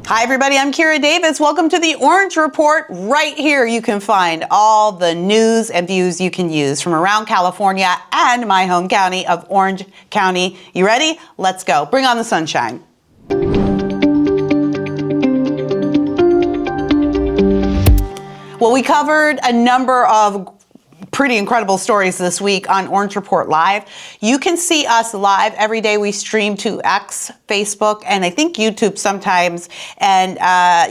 Hi, everybody. I'm Kira Davis. Welcome to the Orange Report. Right here, you can find all the news and views you can use from around California and my home county of Orange County. You ready? Let's go. Bring on the sunshine. Well, we covered a number of pretty incredible stories this week on Orange Report Live. You can see us live every day. We stream to X, Facebook, and I think YouTube sometimes. And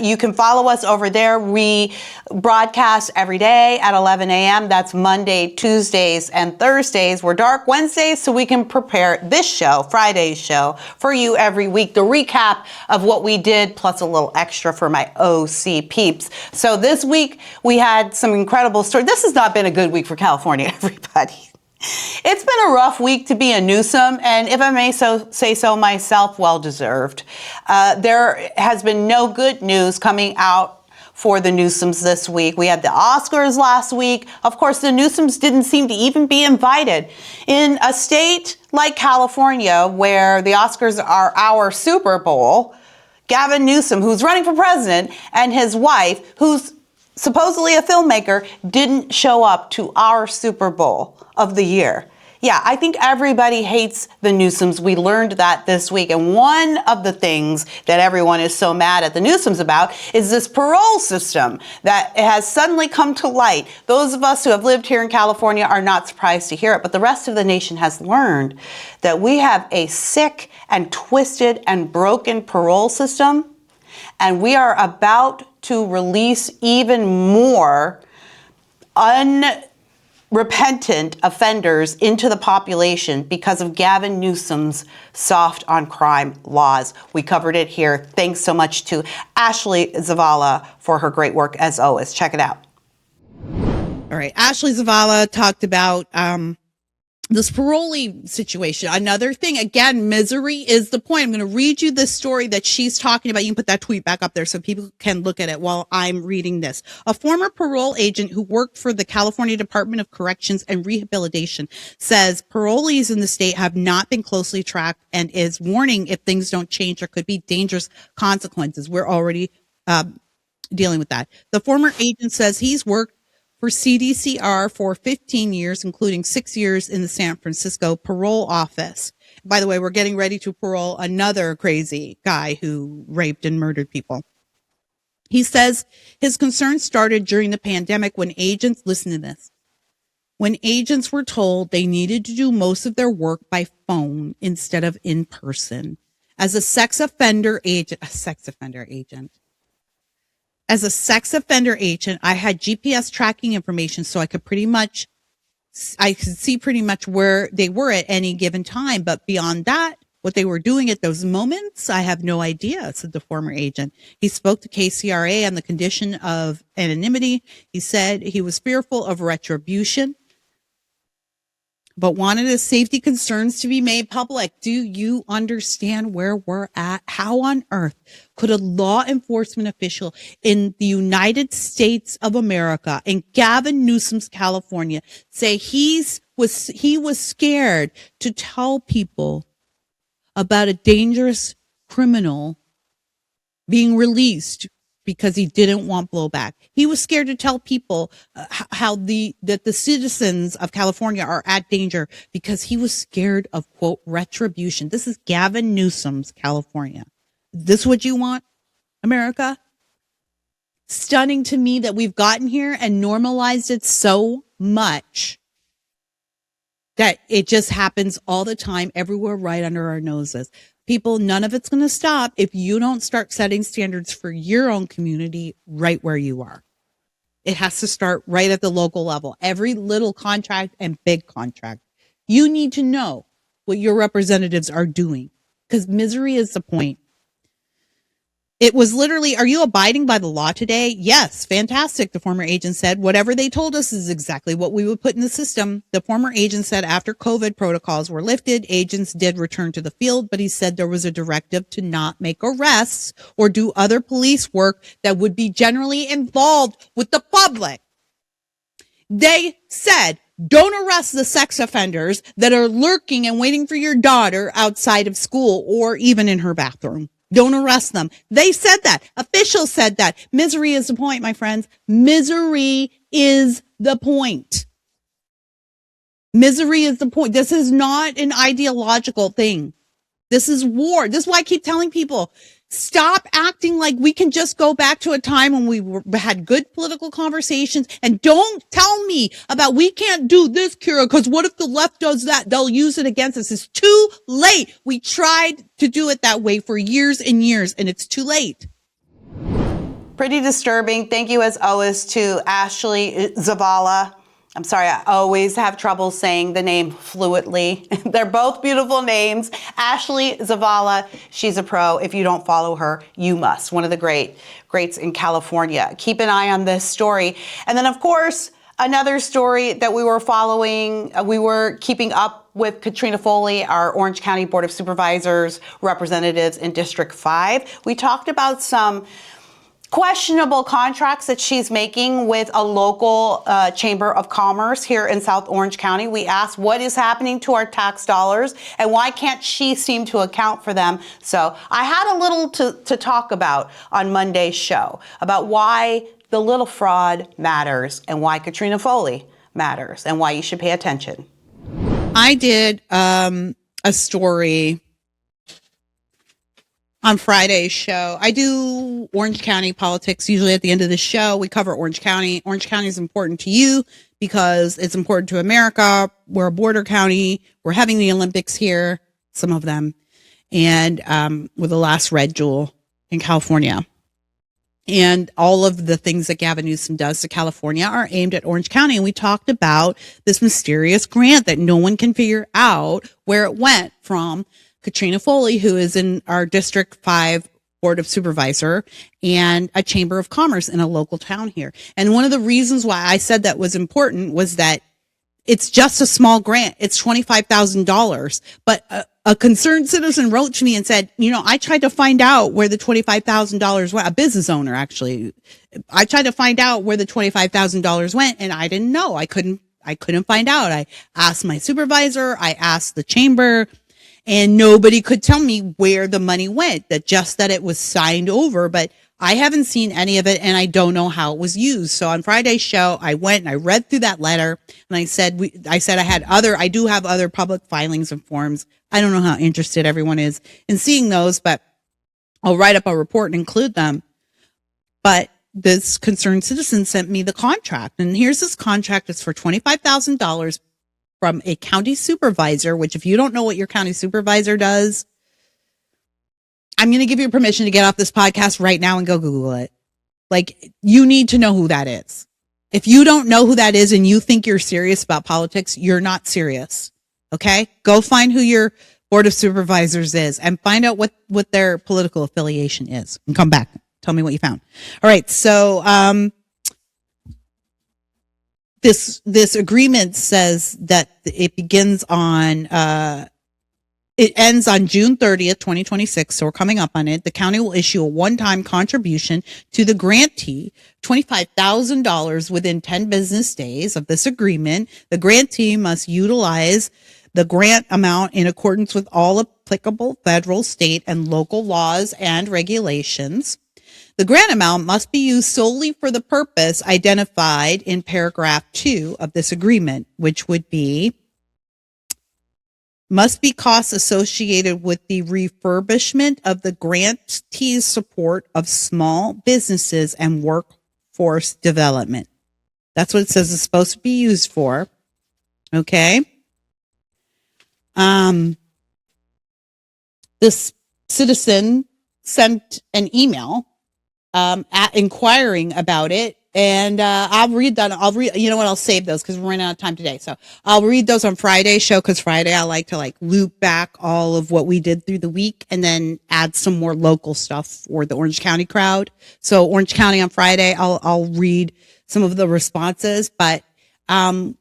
you can follow us over there. We broadcast every day at 11 a.m. That's Monday, Tuesdays, and Thursdays. We're dark Wednesdays, so we can prepare this show, Friday's show, for you every week. The recap of what we did, plus a little extra for my OC peeps. So this week, we had some incredible stories. This has not been a good week for California, everybody. It's been a rough week to be a Newsom, and if I may say so myself, well-deserved. There has been no good news coming out for the Newsoms this week. We had the Oscars last week. Of course, the Newsoms didn't seem to even be invited. In a state like California, where the Oscars are our Super Bowl, Gavin Newsom, who's running for president, and his wife, who's supposedly a filmmaker, didn't show up to our Super Bowl of the year. Yeah, I think everybody hates the Newsoms. We learned that this week. And one of the things that everyone is so mad at the Newsoms about is this parole system that has suddenly come to light. Those of us who have lived here in California are not surprised to hear it, but the rest of the nation has learned that we have a sick and twisted and broken parole system, and we are about to release even more unrepentant offenders into the population because of Gavin Newsom's soft on crime laws. We covered it here. Thanks so much to Ashley Zavala for her great work as always. Check it out. All right. Ashley Zavala talked about this parolee situation. Another thing, again, misery is the point. I'm going to read you this story that she's talking about. You can put that tweet back up there so people can look at it while I'm reading this. A former parole agent who worked for the California Department of Corrections and Rehabilitation says parolees in the state have not been closely tracked and is warning if things don't change, there could be dangerous consequences. We're already dealing with that. The former agent says he's worked for CDCR for 15 years, including 6 years in the San Francisco parole office. By the way, we're getting ready to parole another crazy guy who raped and murdered people. He says his concern started during the pandemic when agents, listen to this, when agents were told they needed to do most of their work by phone instead of in person. As a sex offender agent, I had GPS tracking information so I could see pretty much where they were at any given time. But beyond that, what they were doing at those moments, I have no idea, said the former agent. He spoke to KCRA on the condition of anonymity. He said he was fearful of retribution, but wanted his safety concerns to be made public. Do you understand where we're at? How on earth could a law enforcement official in the United States of America, in Gavin Newsom's California, say he was scared to tell people about a dangerous criminal being released because he didn't want blowback? He was scared to tell people that the citizens of California are at danger because he was scared of, quote, retribution. This is Gavin Newsom's California. Is this what you want, America? Stunning to me that we've gotten here and normalized it so much that it just happens all the time, everywhere, right under our noses. People, none of it's going to stop if you don't start setting standards for your own community right where you are. It has to start right at the local level. Every little contract and big contract. You need to know what your representatives are doing because misery is the point. It was literally, are you abiding by the law today? Yes, fantastic, the former agent said. Whatever they told us is exactly what we would put in the system. The former agent said after COVID protocols were lifted, agents did return to the field, but he said there was a directive to not make arrests or do other police work that would be generally involved with the public. They said, don't arrest the sex offenders that are lurking and waiting for your daughter outside of school or even in her bathroom. Don't arrest them. They said that. Officials said that. Misery is the point, my friends. Misery is the point. Misery is the point. This is not an ideological thing. This is war. This is why I keep telling people, stop acting like we can just go back to a time when we had good political conversations, and don't tell me about we can't do this, Kira, because what if the left does that? They'll use it against us. It's too late. We tried to do it that way for years and years, and it's too late. Pretty disturbing. Thank you, as always, to Ashley Zavala. I'm sorry, I always have trouble saying the name fluently. They're both beautiful names. Ashley Zavala, she's a pro. If you don't follow her, you must. One of the greats in California. Keep an eye on this story. And then, of course, another story that we were following, we were keeping up with Katrina Foley, our Orange County Board of Supervisors representatives in District 5. We talked about some questionable contracts that she's making with a local chamber of commerce here in South Orange County. We asked what is happening to our tax dollars and why can't she seem to account for them. So I had a little to talk about on Monday's show about why the little fraud matters and why Katrina Foley matters and why you should pay attention. I did a story on Friday's show. I do Orange County politics usually at the end of the show. We cover Orange County. Orange County is important to you because it's important to America. We're a border county. We're having the Olympics here, some of them, and we're the last red jewel in California. And all of the things that Gavin Newsom does to California are aimed at Orange County. And we talked about this mysterious grant that no one can figure out where it went from Katrina Foley, who is in our District 5 Board of Supervisor and a Chamber of Commerce in a local town here. And one of the reasons why I said that was important was that it's just a small grant. It's $25,000. But a concerned citizen wrote to me and said, I tried to find out where the $25,000 went. A business owner, actually. I tried to find out where the $25,000 went, and I didn't know. I couldn't find out. I asked my supervisor. I asked the chamber. And nobody could tell me where the money went, that it was signed over, but I haven't seen any of it and I don't know how it was used. So on Friday's show, I went and I read through that letter and I said I do have other public filings and forms. I don't know how interested everyone is in seeing those, but I'll write up a report and include them. But this concerned citizen sent me the contract, and here's this contract. It's for $25,000 from a county supervisor, which if you don't know what your county supervisor does, I'm going to give you permission to get off this podcast right now and go Google it. Like, you need to know who that is. If you don't know who that is and you think you're serious about politics, you're not serious. Okay? Go find who your Board of Supervisors is and find out what their political affiliation is and come back. Tell me what you found. All right. So, This agreement says that it begins on, it ends on June 30th, 2026. So we're coming up on it. The county will issue a one-time contribution to the grantee, $25,000 within 10 business days of this agreement. The grantee must utilize the grant amount in accordance with all applicable federal, state, and local laws and regulations. The grant amount must be used solely for the purpose identified in paragraph 2 of this agreement, which would be, must be costs associated with the refurbishment of the grantee's support of small businesses and workforce development. That's what it says it's supposed to be used for. Okay. This citizen sent an email inquiring about it. And I'll read that. You know what? I'll save those because we're running out of time today. So I'll read those on Friday's show because Friday I like to loop back all of what we did through the week and then add some more local stuff for the Orange County crowd. So Orange County on Friday, I'll read some of the responses, but they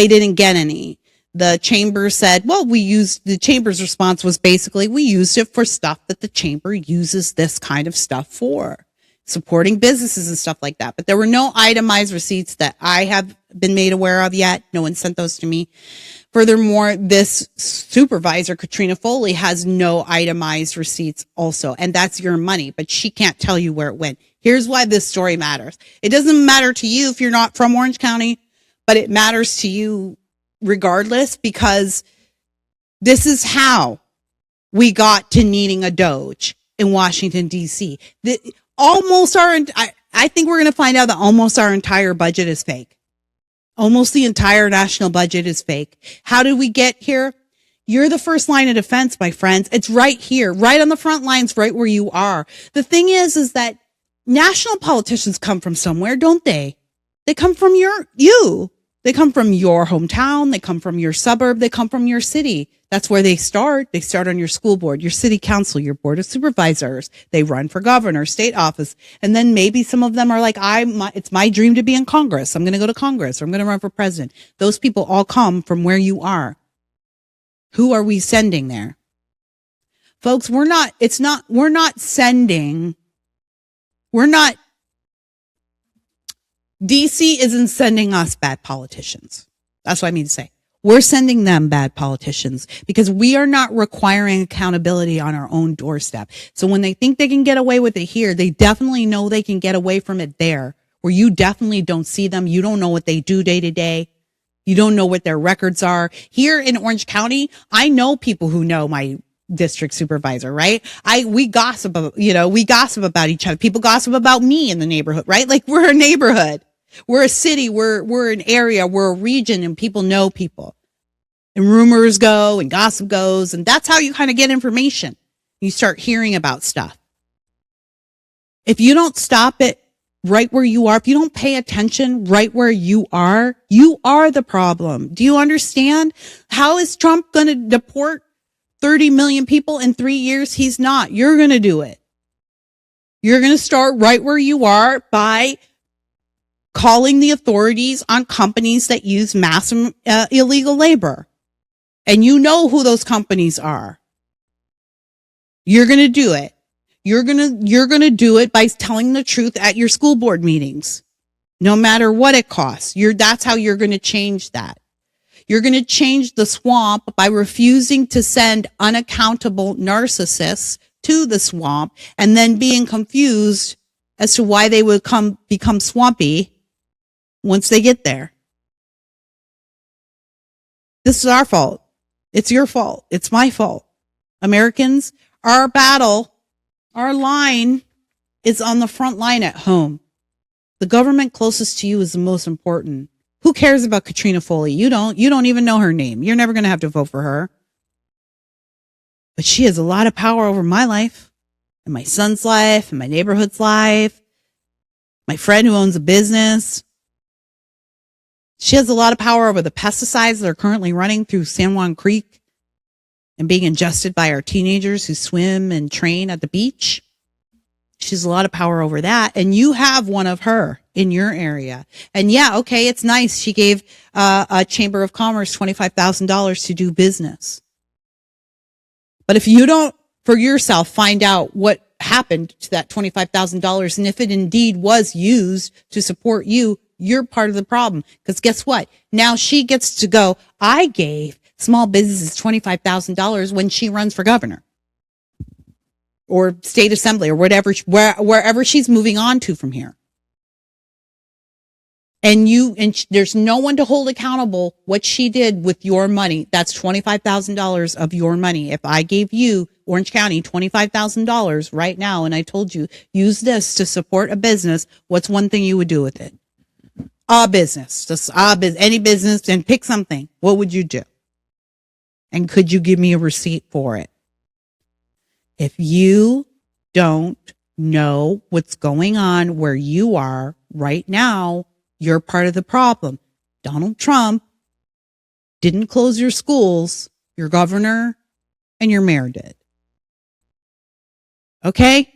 didn't get any. The chamber said, well, the chamber's response was basically, we used it for stuff that the chamber uses this kind of stuff for, supporting businesses and stuff like that. But there were no itemized receipts that I have been made aware of yet. No one sent those to me Furthermore, this supervisor, Katrina Foley, has no itemized receipts also, and that's your money, but she can't tell you where it went. Here's why this story matters. It doesn't matter to you if you're not from Orange County, but it matters to you regardless, because this is how we got to needing a Doge in Washington, D.C. I think we're going to find out that almost our entire budget is fake. Almost the entire national budget is fake. How did we get here? You're the first line of defense, my friends. It's right here, right on the front lines, right where you are. The thing is that national politicians come from somewhere, don't they? They come from you. They come from your hometown. They come from your suburb. They come from your city. That's where they start. They start on your school board, your city council, your board of supervisors. They run for governor, state office. And then maybe some of them are like, it's my dream to be in Congress. I'm going to go to Congress, or I'm going to run for president. Those people all come from where you are. Who are we sending there? Folks, DC isn't sending us bad politicians. That's what I mean to say. We're sending them bad politicians because we are not requiring accountability on our own doorstep. So when they think they can get away with it here, they definitely know they can get away from it there, where you definitely don't see them. You don't know what they do day to day. You don't know what their records are. Here in Orange County, I know people who know my district supervisor, right? We gossip about each other. People gossip about me in the neighborhood, right? Like, we're a neighborhood. We're a city, we're an area, we're a region, and people know people. And rumors go and gossip goes, and that's how you kind of get information. You start hearing about stuff. If you don't stop it right where you are, if you don't pay attention right where you are the problem. Do you understand? How is Trump going to deport 30 million people in 3 years? He's not. You're going to do it. You're going to start right where you are by calling the authorities on companies that use mass illegal labor. And you know who those companies are. You're going to do it. You're going to do it by telling the truth at your school board meetings, no matter what it costs. That's how you're going to change that. You're going to change the swamp by refusing to send unaccountable narcissists to the swamp and then being confused as to why they would become swampy once they get there. This is our fault. It's your fault. It's my fault. Americans, our battle, our line is on the front line at home. The government closest to you is the most important. Who cares about Katrina Foley? You don't even know her name. You're never going to have to vote for her. But she has a lot of power over my life and my son's life and my neighborhood's life. My friend who owns a business. She has a lot of power over the pesticides that are currently running through San Juan Creek and being ingested by our teenagers who swim and train at the beach. She has a lot of power over that. And you have one of her in your area. And yeah, okay, it's nice. She gave a Chamber of Commerce $25,000 to do business. But if you don't, for yourself, find out what happened to that $25,000 and if it indeed was used to support you, you're part of the problem. Because guess what? Now she gets to go, I gave small businesses $25,000 when she runs for governor or state assembly or whatever, wherever she's moving on to from here. And there's no one to hold accountable what she did with your money. That's $25,000 of your money. If I gave you, Orange County, $25,000 right now, and I told you, use this to support a business, what's one thing you would do with it? A business, any business, and pick something. What would you do? And could you give me a receipt for it? If you don't know what's going on where you are right now, you're part of the problem. Donald Trump didn't close your schools, your governor and your mayor did. Okay?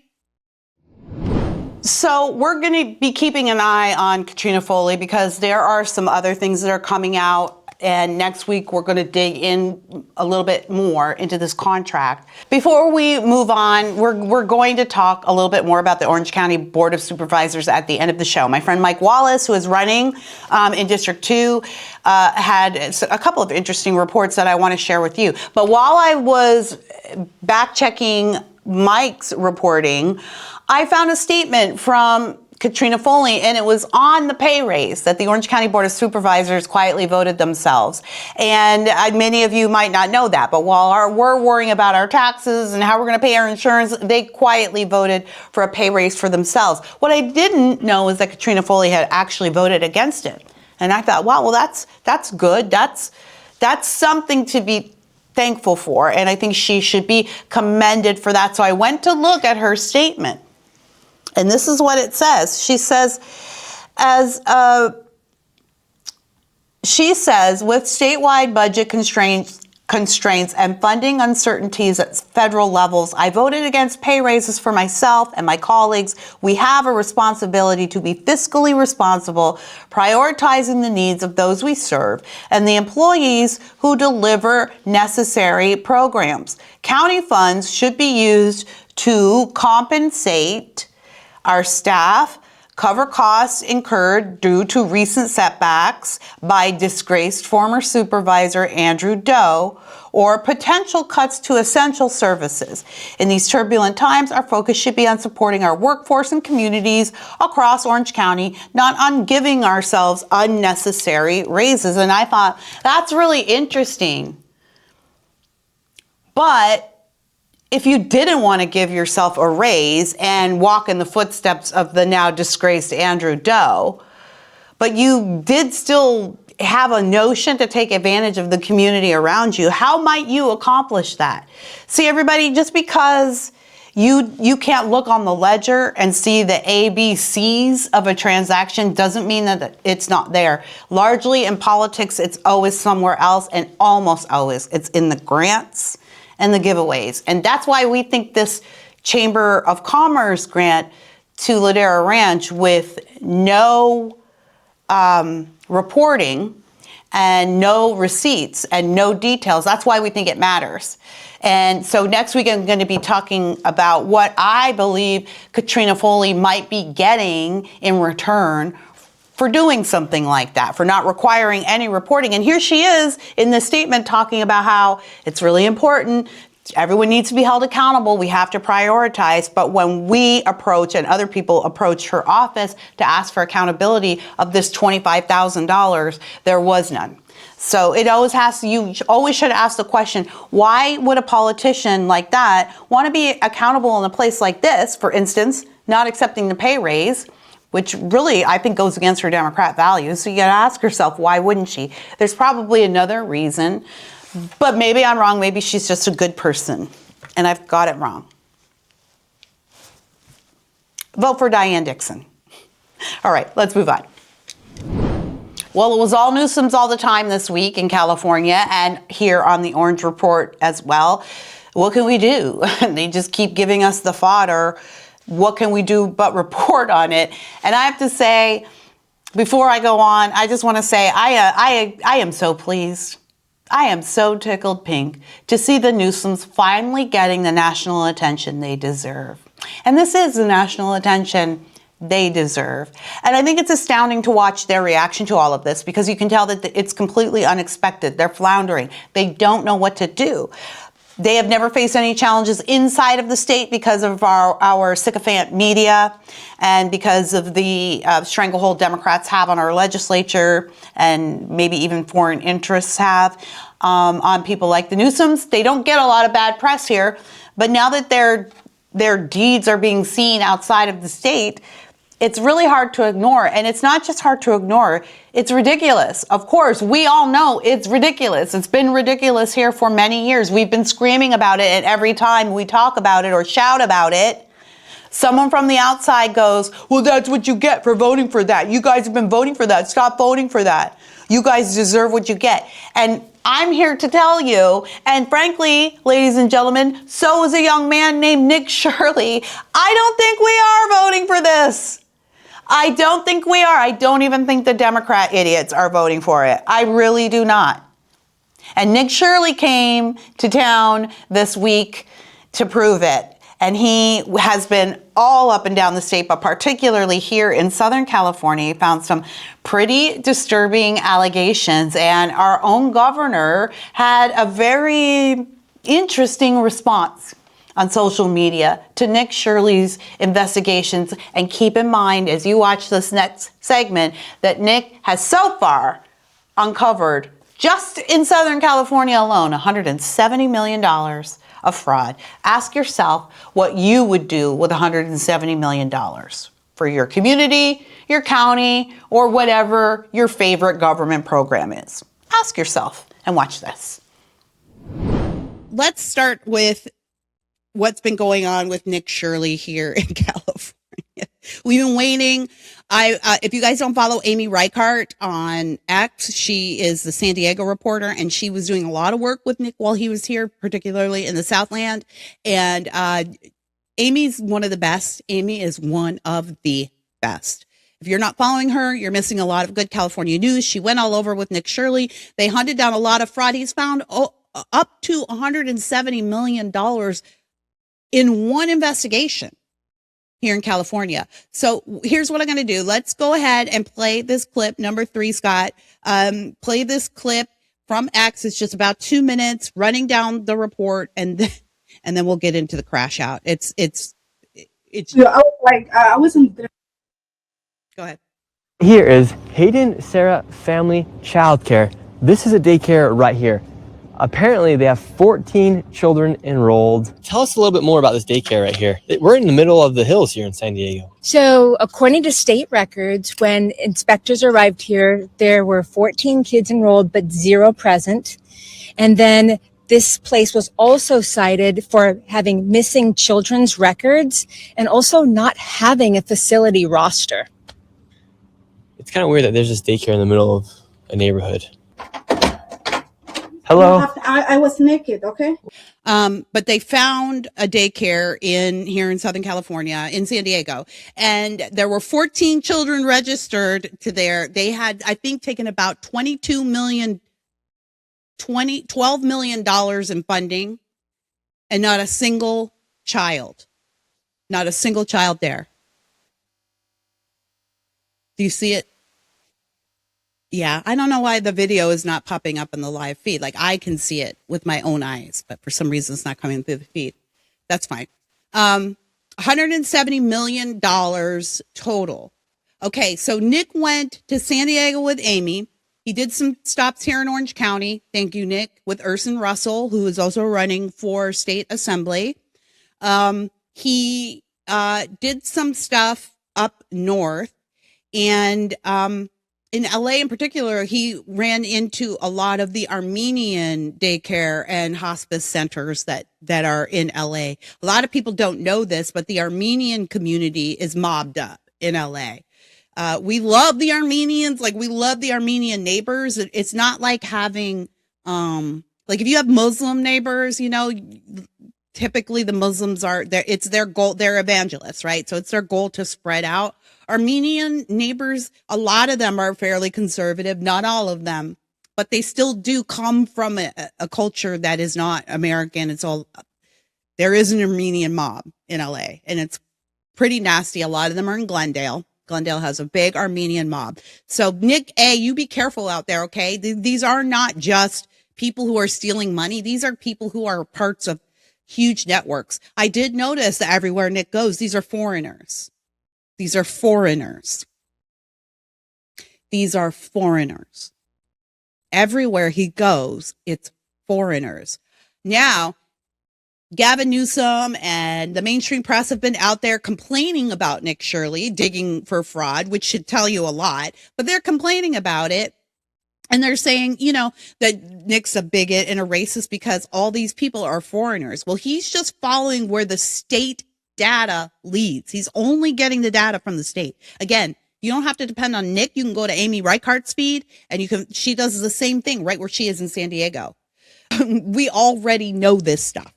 So we're going to be keeping an eye on Katrina Foley because there are some other things that are coming out. And next week, we're going to dig in a little bit more into this contract. Before we move on, we're going to talk a little bit more about the Orange County Board of Supervisors at the end of the show. My friend Mike Wallace, who is running in District 2, had a couple of interesting reports that I want to share with you. But while I was back-checking Mike's reporting, I found a statement from Katrina Foley, and it was on the pay raise that the Orange County Board of Supervisors quietly voted themselves. And many of you might not know that, but while we're worrying about our taxes and how we're going to pay our insurance, they quietly voted for a pay raise for themselves. What I didn't know is that Katrina Foley had actually voted against it. And I thought, wow, well, that's good. That's something to be thankful for, and I think she should be commended for that. So I went to look at her statement. And this is what it says. She says, with statewide budget constraints and funding uncertainties at federal levels, I voted against pay raises for myself and my colleagues. We have a responsibility to be fiscally responsible, prioritizing the needs of those we serve and the employees who deliver necessary programs. County funds should be used to compensate our staff, cover costs incurred due to recent setbacks by disgraced former supervisor Andrew Doe, or potential cuts to essential services. In these turbulent times, our focus should be on supporting our workforce and communities across Orange County, not on giving ourselves unnecessary raises. And I thought, that's really interesting. But if you didn't want to give yourself a raise and walk in the footsteps of the now disgraced Andrew Doe, but you did still have a notion to take advantage of the community around you, how might you accomplish that? See, everybody, just because you can't look on the ledger and see the ABCs of a transaction doesn't mean that it's not there. Largely in politics, it's always somewhere else, and almost always it's in the grants and the giveaways. And that's why we think this Chamber of Commerce grant to Ladera Ranch with no reporting and no receipts and no details, that's why we think it matters. And so next week I'm going to be talking about what I believe Katrina Foley might be getting in return for doing something like that, for not requiring any reporting. And here she is in this statement talking about how it's really important. Everyone needs to be held accountable. We have to prioritize. But when we approach and other people approach her office to ask for accountability of this $25,000, there was none. So it always you always should ask the question, why would a politician like that want to be accountable in a place like this, for instance, not accepting the pay raise, which really I think goes against her Democrat values. So you got to ask yourself, why wouldn't she? There's probably another reason, but maybe I'm wrong. Maybe she's just a good person and I've got it wrong. Vote for Diane Dixon. All right, let's move on. Well, it was all Newsoms all the time this week in California and here on the Orange Report as well. What can we do? They just keep giving us the fodder. What can we do but report on it? And I have to say, before I go on, I just want to say I am so pleased. I am so tickled pink to see the Newsoms finally getting the national attention they deserve. And this is the national attention they deserve. And I think it's astounding to watch their reaction to all of this because you can tell that it's completely unexpected. They're floundering. They don't know what to do. They have never faced any challenges inside of the state because of our sycophant media and because of the stranglehold Democrats have on our legislature and maybe even foreign interests have on people like the Newsoms. They don't get a lot of bad press here, but now that their deeds are being seen outside of the state, it's really hard to ignore. And it's not just hard to ignore, it's ridiculous. Of course, we all know it's ridiculous. It's been ridiculous here for many years. We've been screaming about it, and every time we talk about it or shout about it, someone from the outside goes, well, that's what you get for voting for that. You guys have been voting for that. Stop voting for that. You guys deserve what you get. And I'm here to tell you, and frankly, ladies and gentlemen, so is a young man named Nick Shirley. I don't think we are voting for this. I don't think we are. I don't even think the Democrat idiots are voting for it. I really do not. And Nick Shirley came to town this week to prove it. And he has been all up and down the state, but particularly here in Southern California, he found some pretty disturbing allegations. And our own governor had a very interesting response on social media to Nick Shirley's investigations. And keep in mind, as you watch this next segment, that Nick has so far uncovered, just in Southern California alone, $170 million of fraud. Ask yourself what you would do with $170 million for your community, your county, or whatever your favorite government program is. Ask yourself and watch this. Let's start with what's been going on with Nick Shirley here in California. We've been waiting. If you guys don't follow Amy Reichart on X, she is the San Diego reporter, and she was doing a lot of work with Nick while he was here, particularly in the Southland. And Amy's one of the best. Amy is one of the best. If you're not following her, you're missing a lot of good California news. She went all over with Nick Shirley. They hunted down a lot of fraud. He's found up to $170 million in one investigation here in California. So here's what I'm going to do. Let's go ahead and play this clip. Number 3, Scott. Play this clip from X. It's just about 2 minutes running down the report, and then we'll get into the crash out. It's. Yeah, I was like, I wasn't there. Go ahead. Here is Hayden Sarah Family Childcare. This is a daycare right here. Apparently, they have 14 children enrolled. Tell us a little bit more about this daycare right here. We're in the middle of the hills here in San Diego. So, according to state records, when inspectors arrived here, there were 14 kids enrolled, but 0 present. And then this place was also cited for having missing children's records and also not having a facility roster. It's kind of weird that there's this daycare in the middle of a neighborhood. Hello. I was naked, okay? But they found a daycare here in Southern California, in San Diego, and there were 14 children registered to there. They had, I think, taken about $12 million in funding, and not a single child there. Do you see it? Yeah, I don't know why the video is not popping up in the live feed. Like, I can see it with my own eyes, but for some reason it's not coming through the feed. That's fine. $170 million total. Okay, so Nick went to San Diego with Amy. He did some stops here in Orange County. Thank you, Nick, with Urson Russell, who is also running for state assembly. He did some stuff up north, and in LA in particular, he ran into a lot of the Armenian daycare and hospice centers that are in LA. A lot of people don't know this, but the Armenian community is mobbed up in LA. We love the Armenians, like we love the Armenian neighbors. It's not like having, like if you have Muslim neighbors, typically the Muslims it's their goal, they're evangelists, right? So it's their goal to spread out. Armenian neighbors, a lot of them are fairly conservative, not all of them, but they still do come from a culture that is not American. There is an Armenian mob in LA, and it's pretty nasty. A lot of them are in Glendale. Glendale has a big Armenian mob. So Nick you be careful out there, okay? These are not just people who are stealing money. These are people who are parts of huge networks. I did notice that everywhere Nick goes, these are foreigners. These are foreigners. These are foreigners. Everywhere he goes, it's foreigners. Now, Gavin Newsom and the mainstream press have been out there complaining about Nick Shirley, digging for fraud, which should tell you a lot, but they're complaining about it. And they're saying, that Nick's a bigot and a racist because all these people are foreigners. Well, he's just following where the state data leads. He's only getting the data from the state. Again, you don't have to depend on Nick. You can go to Amy Reichart's feed, and she does the same thing right where she is in San Diego. We already know this stuff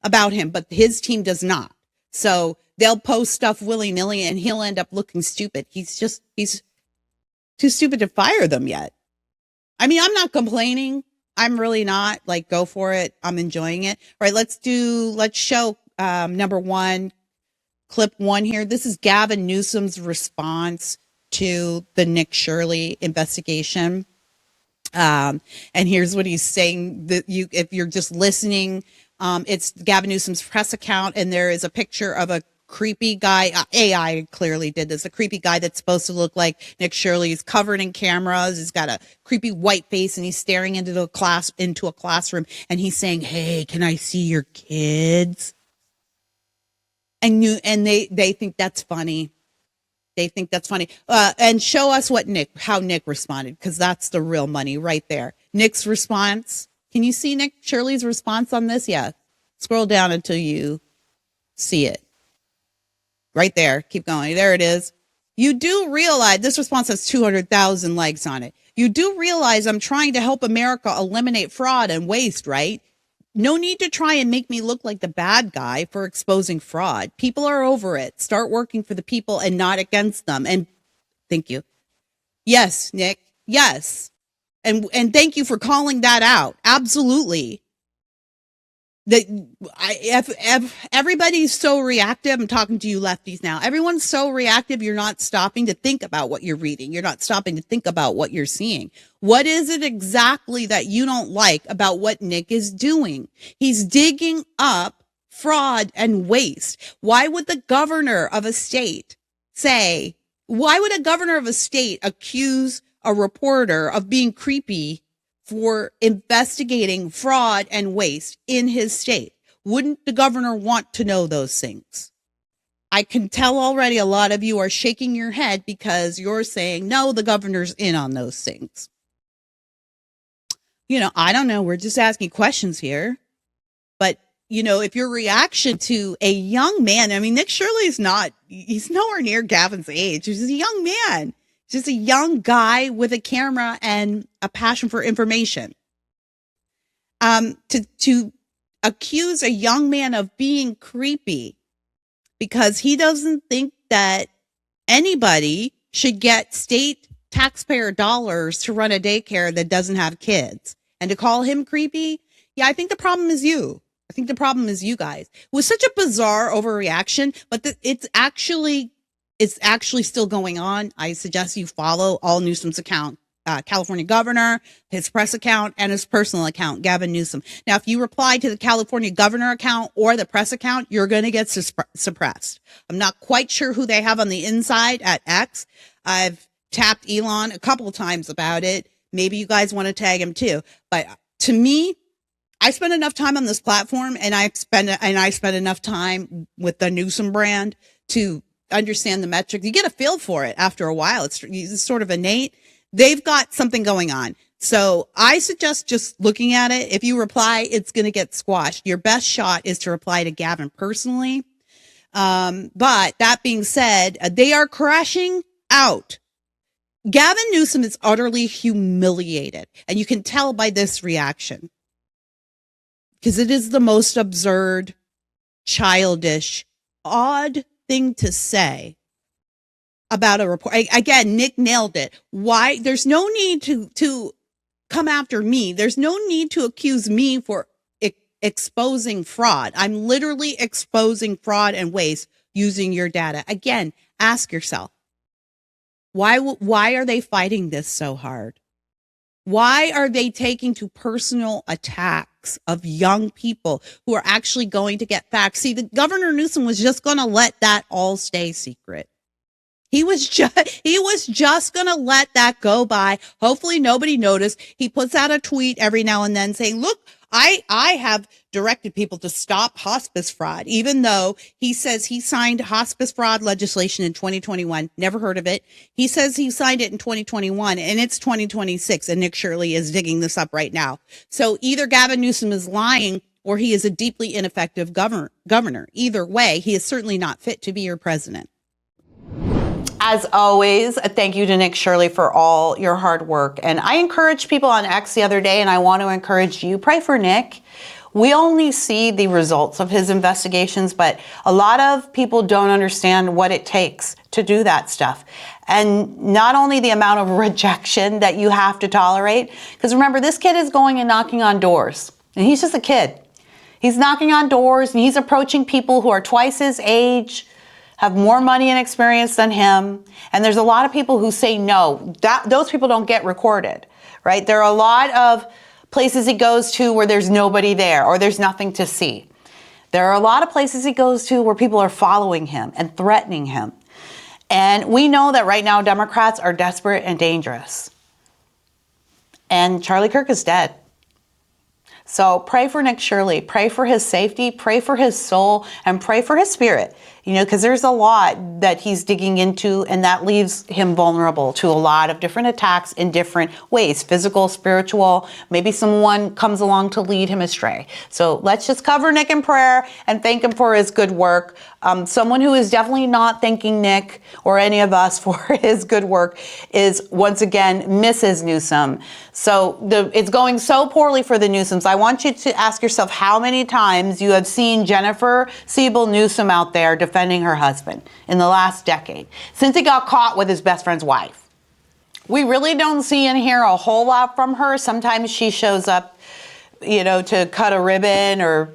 about him, but his team does not. So they'll post stuff willy-nilly and he'll end up looking stupid. He's too stupid to fire them yet. I mean, I'm not complaining. I'm really not. Like, go for it. I'm enjoying it. All right, let's show number one, clip one here. This is Gavin Newsom's response to the Nick Shirley investigation. And here's what he's saying. That if you're just listening, it's Gavin Newsom's press account, and there is a picture of a creepy guy. AI clearly did this. A creepy guy that's supposed to look like Nick Shirley. He's covered in cameras. He's got a creepy white face, and he's staring into a classroom, and he's saying, "Hey, can I see your kids?" And they think that's funny. They think that's funny. And show us how Nick responded, because that's the real money right there. Nick's response. Can you see Nick Shirley's response on this? Yeah. Scroll down until you see it. Right there. Keep going. There it is. You do realize this response has 200,000 likes on it. You do realize I'm trying to help America eliminate fraud and waste, right? No need to try and make me look like the bad guy for exposing fraud. People are over it. Start working for the people and not against them. And thank you. Yes, Nick. Yes. And thank you for calling that out. Absolutely. Everybody's so reactive. I'm talking to you lefties now. Everyone's so reactive. You're not stopping to think about what you're reading. You're not stopping to think about what you're seeing. What is it exactly that you don't like about what Nick is doing? He's digging up fraud and waste. Why would a governor of a state accuse a reporter of being creepy for investigating fraud and waste in his state? Wouldn't the governor want to know those things? I can tell already a lot of you are shaking your head because you're saying, no, the governor's in on those things. I don't know. We're just asking questions here. But, if your reaction to a young man, I mean, Nick Shirley he's nowhere near Gavin's age. He's a young man. Just a young guy with a camera and a passion for information. To accuse a young man of being creepy because he doesn't think that anybody should get state taxpayer dollars to run a daycare that doesn't have kids, and to call him creepy. Yeah, I think the problem is you. I think the problem is you guys. It was such a bizarre overreaction, but it's actually still going on. I suggest you follow all Newsom's account, California governor, his press account, and his personal account, Gavin Newsom. Now, if you reply to the California governor account or the press account, you're going to get suppressed. I'm not quite sure who they have on the inside at X. I've tapped Elon a couple of times about it. Maybe you guys want to tag him too. But to me, I spend enough time on this platform, and I spend enough time with the Newsom brand to understand the metrics. You get a feel for it after a while. It's sort of innate. They've got something going on. So I suggest just looking at it. If you reply, it's going to get squashed. Your best shot is to reply to Gavin personally. But that being said, they are crashing out. Gavin Newsom is utterly humiliated. And you can tell by this reaction, because it is the most absurd, childish, odd thing to say about a report. Again, Nick nailed it. Why? There's no need to come after me. There's no need to accuse me for exposing fraud. I'm literally exposing fraud and waste using your data. Again, ask yourself, why are they fighting this so hard? Why are they taking to personal attacks of young people who are actually going to get facts? See, the Governor Newsom was just going to let that all stay secret. He was just going to let that go by. Hopefully nobody noticed. He puts out a tweet every now and then saying, look, I have directed people to stop hospice fraud, even though he says he signed hospice fraud legislation in 2021. Never heard of it. He says he signed it in 2021 and it's 2026. And Nick Shirley is digging this up right now. So either Gavin Newsom is lying or he is a deeply ineffective governor. Either way, he is certainly not fit to be your president. As always, thank you to Nick Shirley for all your hard work. And I encouraged people on X the other day, and I want to encourage you, pray for Nick. We only see the results of his investigations, but a lot of people don't understand what it takes to do that stuff. And not only the amount of rejection that you have to tolerate, because remember, this kid is going and knocking on doors, and he's just a kid. He's knocking on doors and he's approaching people who are twice his age, have more money and experience than him. And there's a lot of people who say no. Those people don't get recorded, right? There are a lot of places he goes to where there's nobody there or there's nothing to see. There are a lot of places he goes to where people are following him and threatening him. And we know that right now Democrats are desperate and dangerous. And Charlie Kirk is dead. So pray for Nick Shirley, pray for his safety, pray for his soul, and pray for his spirit, because there's a lot that he's digging into, and that leaves him vulnerable to a lot of different attacks in different ways, physical, spiritual, maybe someone comes along to lead him astray. So let's just cover Nick in prayer and thank him for his good work. Someone who is definitely not thanking Nick or any of us for his good work is, once again, Mrs. Newsom. So it's going so poorly for the Newsoms. I want you to ask yourself how many times you have seen Jennifer Siebel Newsom out there defending her husband in the last decade, since he got caught with his best friend's wife. We really don't see and hear a whole lot from her. Sometimes she shows up, to cut a ribbon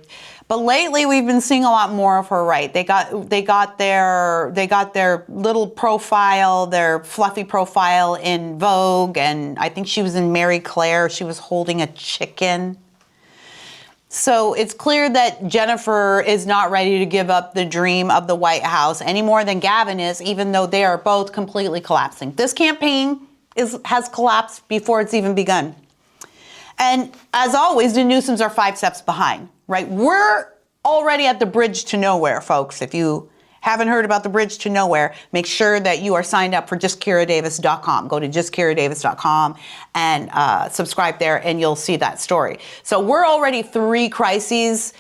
but lately we've been seeing a lot more of her, right? They got their little profile, their fluffy profile in Vogue, and I think she was in Mary Claire. She was holding a chicken. So it's clear that Jennifer is not ready to give up the dream of the White House any more than Gavin is, even though they are both completely collapsing. This campaign has collapsed before it's even begun. And as always, the Newsoms are 5 steps behind, right? We're already at the bridge to nowhere, folks. If you haven't heard about the bridge to nowhere, make sure that you are signed up for justkiradavis.com. Go to justkiradavis.com and subscribe there, and you'll see that story. So we're already 3 crises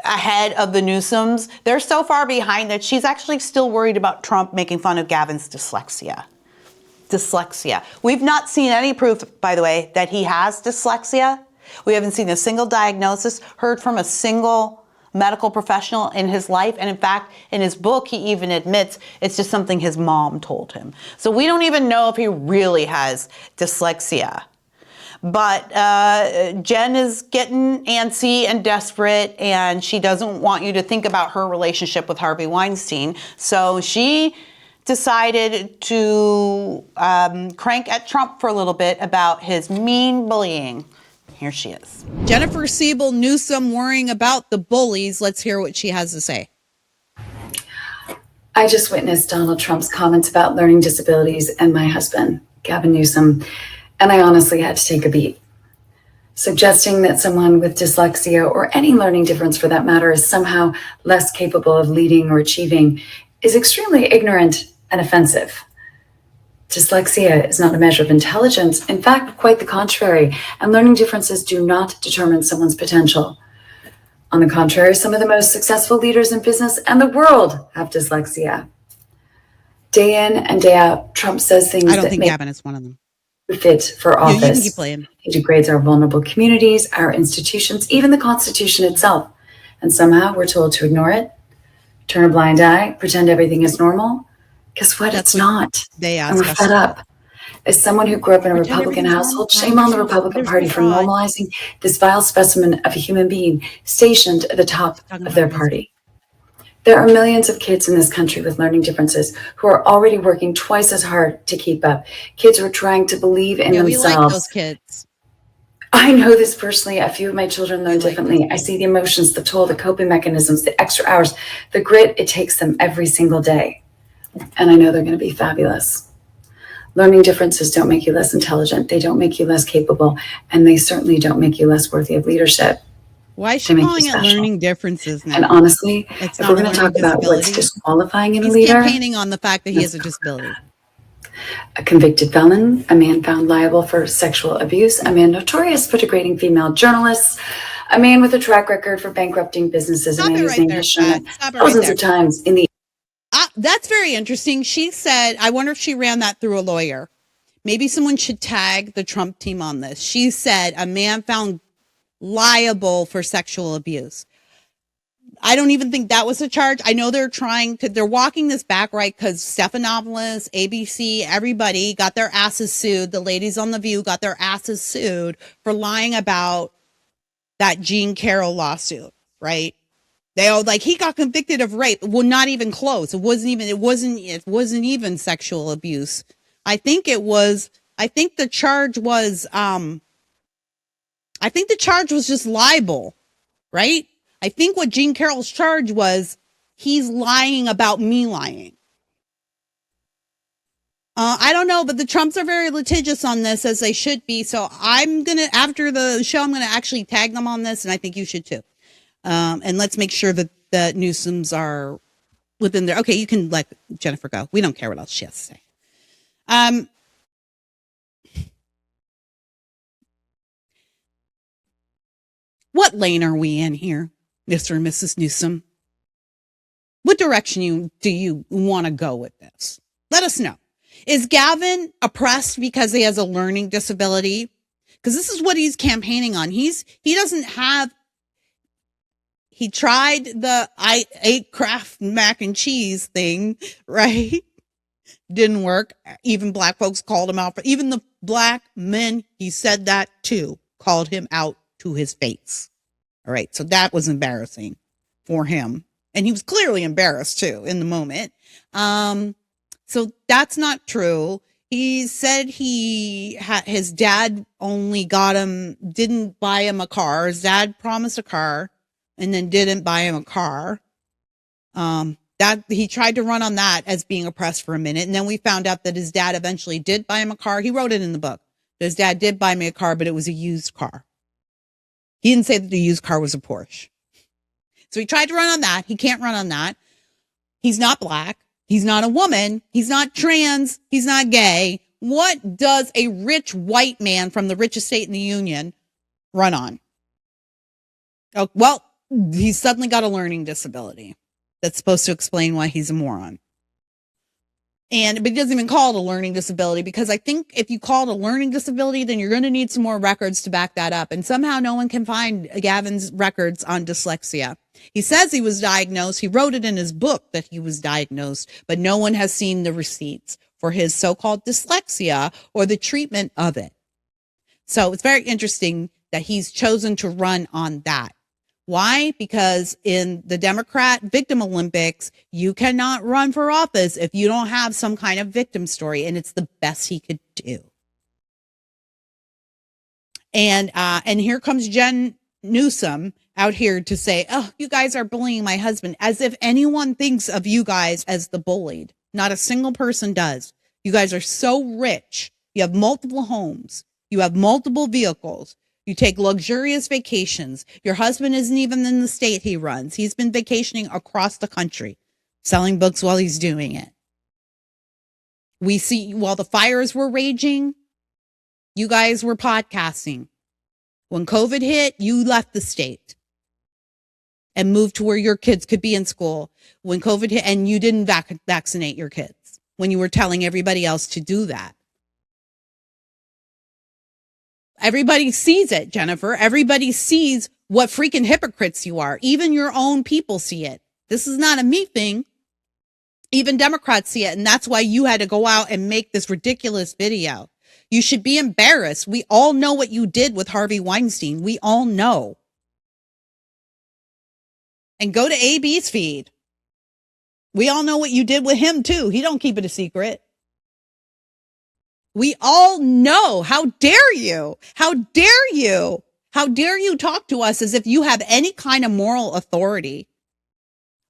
ahead of the Newsoms. They're so far behind that she's actually still worried about Trump making fun of Gavin's dyslexia. We've not seen any proof, by the way, that he has dyslexia. We haven't seen a single diagnosis, heard from a single medical professional in his life. And in fact, in his book, he even admits it's just something his mom told him. So we don't even know if he really has dyslexia. But Jen is getting antsy and desperate, and she doesn't want you to think about her relationship with Harvey Weinstein. So she decided to crank at Trump for a little bit about his mean bullying. Here she is. Jennifer Siebel Newsom worrying about the bullies. Let's hear what she has to say. I just witnessed Donald Trump's comments about learning disabilities and my husband, Gavin Newsom, and I honestly had to take a beat. Suggesting that someone with dyslexia, or any learning difference for that matter, is somehow less capable of leading or achieving is extremely ignorant and offensive. Dyslexia is not a measure of intelligence. In fact, quite the contrary, and learning differences do not determine someone's potential. On the contrary, some of the most successful leaders in business and the world have dyslexia. Day in and day out, Trump says things I don't that think make Gavin is one of them. Fit for office. You can keep playing. He degrades our vulnerable communities, our institutions, even the Constitution itself. And somehow we're told to ignore it, turn a blind eye, pretend everything is normal. Guess what? It's not. And we're fed up. As someone who grew up in a Republican household, shame on the Republican Party for normalizing this vile specimen of a human being stationed at the top of their party. There are millions of kids in this country with learning differences who are already working twice as hard to keep up. Kids who are trying to believe in themselves. We like those kids. I know this personally. A few of my children learn differently. I see the emotions, the toll, the coping mechanisms, the extra hours, the grit it takes them every single day. And I know they're going to be fabulous. Learning differences don't make you less intelligent. They don't make you less capable. And they certainly don't make you less worthy of leadership. Why is she calling it learning differences now? And honestly, if we're going to talk about what's disqualifying in a leader. He's campaigning on the fact that he has a disability. A convicted felon, a man found liable for sexual abuse, a man notorious for degrading female journalists, a man with a track record for bankrupting businesses, a man whose name has shown thousands of times in the... That's very interesting. She said, I wonder if she ran that through a lawyer. Maybe someone should tag the Trump team on this. She said a man found liable for sexual abuse. I don't even think that was a charge. I know they're walking this back, right? Because Stephanopoulos, ABC, everybody got their asses sued. The ladies on The View got their asses sued for lying about that Jean Carroll lawsuit, right? They all like, he got convicted of rape. Well, not even close. It wasn't even sexual abuse. I think the charge was just libel, right? I think what Jean Carroll's charge was, he's lying about me lying. I don't know, but the Trumps are very litigious on this, as they should be. So after the show, I'm going to actually tag them on this, and I think you should too. And let's make sure that the Newsoms are within there. Okay, you can let Jennifer go. We don't care what else she has to say. What lane are we in here, Mr. and Mrs. Newsom? What direction do you want to go with this? Let us know. Is Gavin oppressed because he has a learning disability? Because this is what he's campaigning on. He tried the I ate Kraft mac and cheese thing, right? Didn't work. Even black folks called him out. Even the black men he said that to called him out to his face. All right. So that was embarrassing for him. And he was clearly embarrassed too in the moment. So that's not true. He said his dad didn't buy him a car. His dad promised a car and then didn't buy him a car. That he tried to run on that as being oppressed for a minute. And then we found out that his dad eventually did buy him a car. He wrote it in the book. His dad did buy me a car, but it was a used car. He didn't say that the used car was a Porsche. So he tried to run on that. He can't run on that. He's not black. He's not a woman. He's not trans. He's not gay. What does a rich white man from the richest state in the union run on? Oh, well, he's suddenly got a learning disability. That's supposed to explain why he's a moron. But he doesn't even call it a learning disability, because I think if you call it a learning disability, then you're going to need some more records to back that up. And somehow no one can find Gavin's records on dyslexia. He says he was diagnosed. He wrote it in his book that he was diagnosed, but no one has seen the receipts for his so-called dyslexia or the treatment of it. So it's very interesting that he's chosen to run on that. Why? Because in the Democrat Victim Olympics, you cannot run for office if you don't have some kind of victim story, and it's the best he could do. And here comes Jen Newsom out here to say, oh, you guys are bullying my husband, as if anyone thinks of you guys as the bullied. Not a single person does. You guys are so rich. You have multiple homes. You have multiple vehicles. You take luxurious vacations. Your husband isn't even in the state he runs. He's been vacationing across the country, selling books while he's doing it. We see while the fires were raging, you guys were podcasting. When COVID hit, you left the state and moved to where your kids could be in school. When COVID hit, and you didn't vaccinate your kids when you were telling everybody else to do that. Everybody sees it, Jennifer. Everybody sees what freaking hypocrites you are. Even your own people see it. This is not a me thing. Even Democrats see it. And that's why you had to go out and make this ridiculous video. You should be embarrassed. We all know what you did with Harvey Weinstein. We all know. And go to AB's feed. We all know what you did with him too. He don't keep it a secret. We all know. How dare you? How dare you? How dare you talk to us as if you have any kind of moral authority,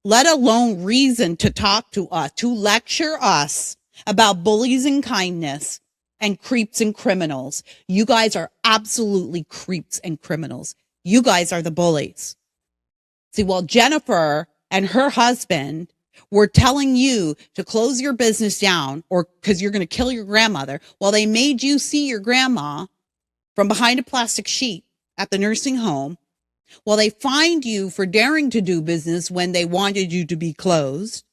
let alone reason to talk to us, to lecture us about bullies and kindness and creeps and criminals. You guys are absolutely creeps and criminals. You guys are the bullies. See, while Jennifer and her husband were telling you to close your business down or because you're going to kill your grandmother, while they made you see your grandma from behind a plastic sheet at the nursing home, while they fined you for daring to do business when they wanted you to be closed,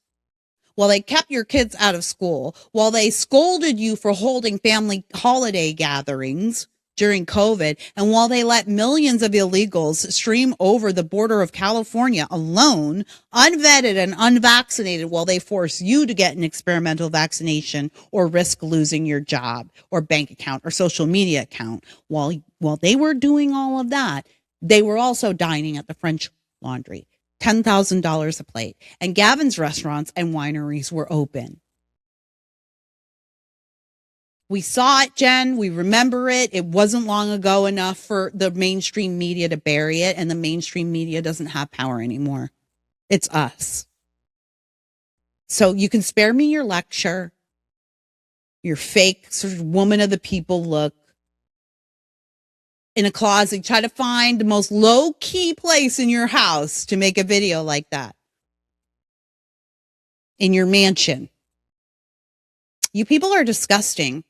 while they kept your kids out of school, while they scolded you for holding family holiday gatherings during COVID. And while they let millions of illegals stream over the border of California alone, unvetted and unvaccinated, while they force you to get an experimental vaccination or risk losing your job or bank account or social media account, while they were doing all of that, they were also dining at the French Laundry, $10,000 a plate. And Gavin's restaurants and wineries were open. We saw it, Jen. We remember it. It wasn't long ago enough for the mainstream media to bury it, and the mainstream media doesn't have power anymore. It's us. So you can spare me your lecture, your fake sort of woman of the people look in a closet. Try to find the most low-key place in your house to make a video like that. In your mansion. You people are disgusting.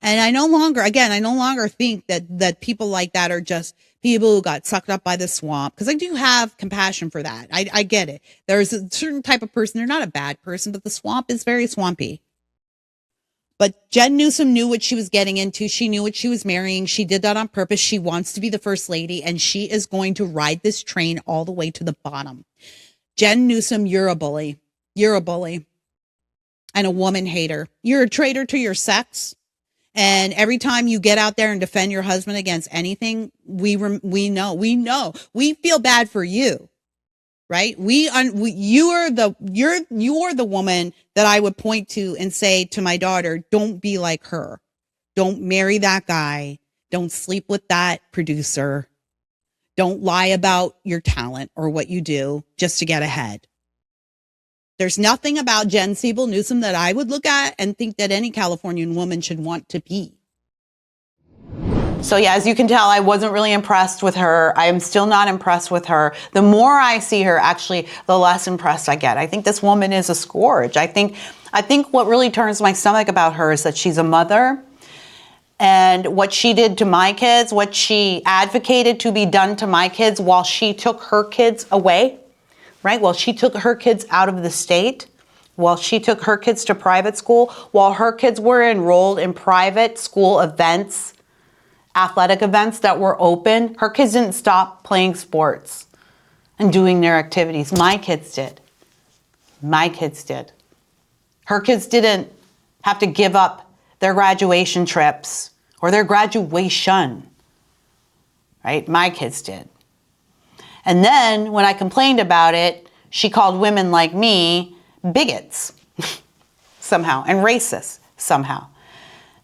And I no longer think that people like that are just people who got sucked up by the swamp, because I do have compassion for that. I get it. There's a certain type of person. They're not a bad person, but the swamp is very swampy. But Jen Newsom knew what she was getting into. She knew what she was marrying. She did that on purpose. She wants to be the first lady, and she is going to ride this train all the way to the bottom. Jen Newsom, you're a bully. You're a bully and a woman hater. You're a traitor to your sex. And every time you get out there and defend your husband against anything, we know, we feel bad for you, right? You're the woman that I would point to and say to my daughter, don't be like her. Don't marry that guy. Don't sleep with that producer. Don't lie about your talent or what you do just to get ahead. There's nothing about Jen Siebel Newsom that I would look at and think that any Californian woman should want to be. So yeah, as you can tell, I wasn't really impressed with her. I am still not impressed with her. The more I see her, actually, the less impressed I get. I think this woman is a scourge. I think what really turns my stomach about her is that she's a mother, and what she did to my kids, what she advocated to be done to my kids while she took her kids away, right? While she took her kids out of the state, while she took her kids to private school, while her kids were enrolled in private school events, athletic events that were open, her kids didn't stop playing sports and doing their activities. My kids did. My kids did. Her kids didn't have to give up their graduation trips or their graduation, right? My kids did. And then when I complained about it, she called women like me bigots somehow and racist somehow.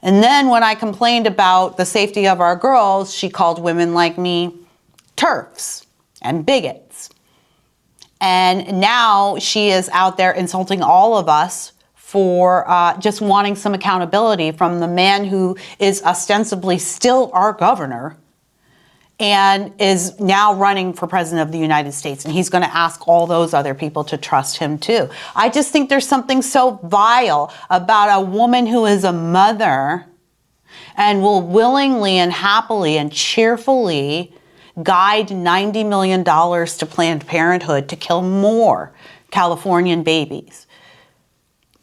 And then when I complained about the safety of our girls, she called women like me TERFs and bigots. And now she is out there insulting all of us for just wanting some accountability from the man who is ostensibly still our governor and is now running for president of the United States. And he's going to ask all those other people to trust him too. I just think there's something so vile about a woman who is a mother and will willingly and happily and cheerfully guide $90 million to Planned Parenthood to kill more Californian babies.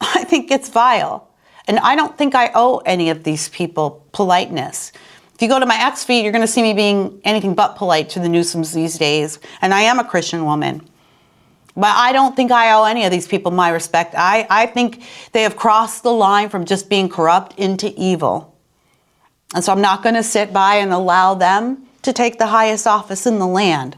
I think it's vile. And I don't think I owe any of these people politeness. If you go to my X feed, you're going to see me being anything but polite to the Newsoms these days. And I am a Christian woman. But I don't think I owe any of these people my respect. I think they have crossed the line from just being corrupt into evil. And so I'm not going to sit by and allow them to take the highest office in the land,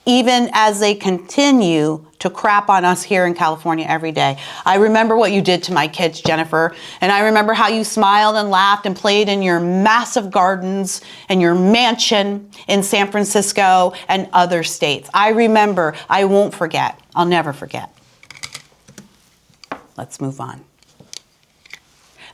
even as they continue to crap on us here in California every day. I remember what you did to my kids, Jennifer, and I remember how you smiled and laughed and played in your massive gardens and your mansion in San Francisco and other states. I remember. I won't forget. I'll never forget. Let's move on.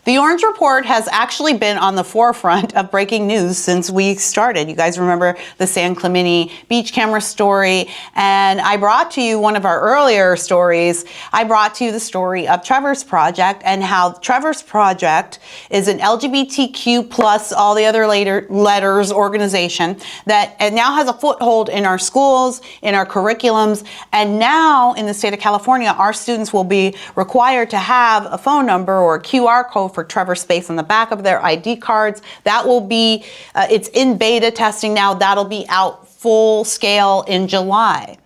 The Orange Report has actually been on the forefront of breaking news since we started. You guys remember the San Clemente beach camera story, and I brought to you one of our earlier stories. I brought to you the story of Trevor's Project and how Trevor's Project is an LGBTQ plus all the other letters organization that now has a foothold in our schools, in our curriculums, and now in the state of California, our students will be required to have a phone number or a QR code for Trevor Space on the back of their ID cards. That will be, it's in beta testing now. That'll be out full scale in July.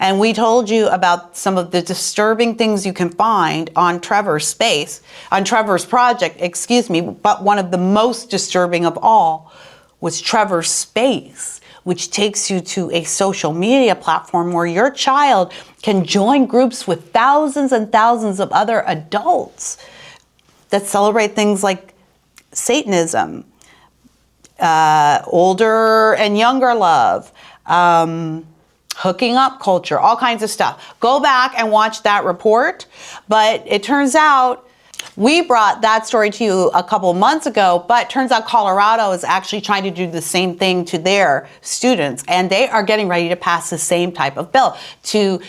And we told you about some of the disturbing things you can find on Trevor's project, excuse me, but one of the most disturbing of all was Trevor's Space, which takes you to a social media platform where your child can join groups with thousands and thousands of other adults that celebrate things like Satanism, older and younger love, hooking up culture, all kinds of stuff. Go back and watch that report. But it turns out we brought that story to you a couple months ago, but turns out Colorado is actually trying to do the same thing to their students. And they are getting ready to pass the same type of bill to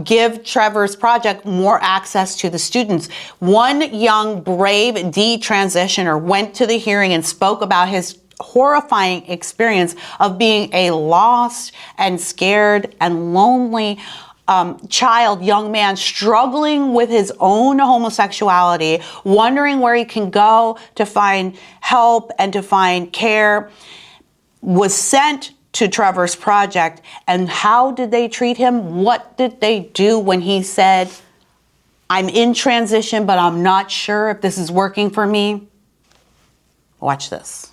give Trevor's project more access to the students. One young, brave detransitioner went to the hearing and spoke about his horrifying experience of being a lost and scared and lonely young man struggling with his own homosexuality, wondering where he can go to find help and to find care, was sent to Trevor's project. And how did they treat him? What did they do when he said, I'm in transition, but I'm not sure if this is working for me? Watch this.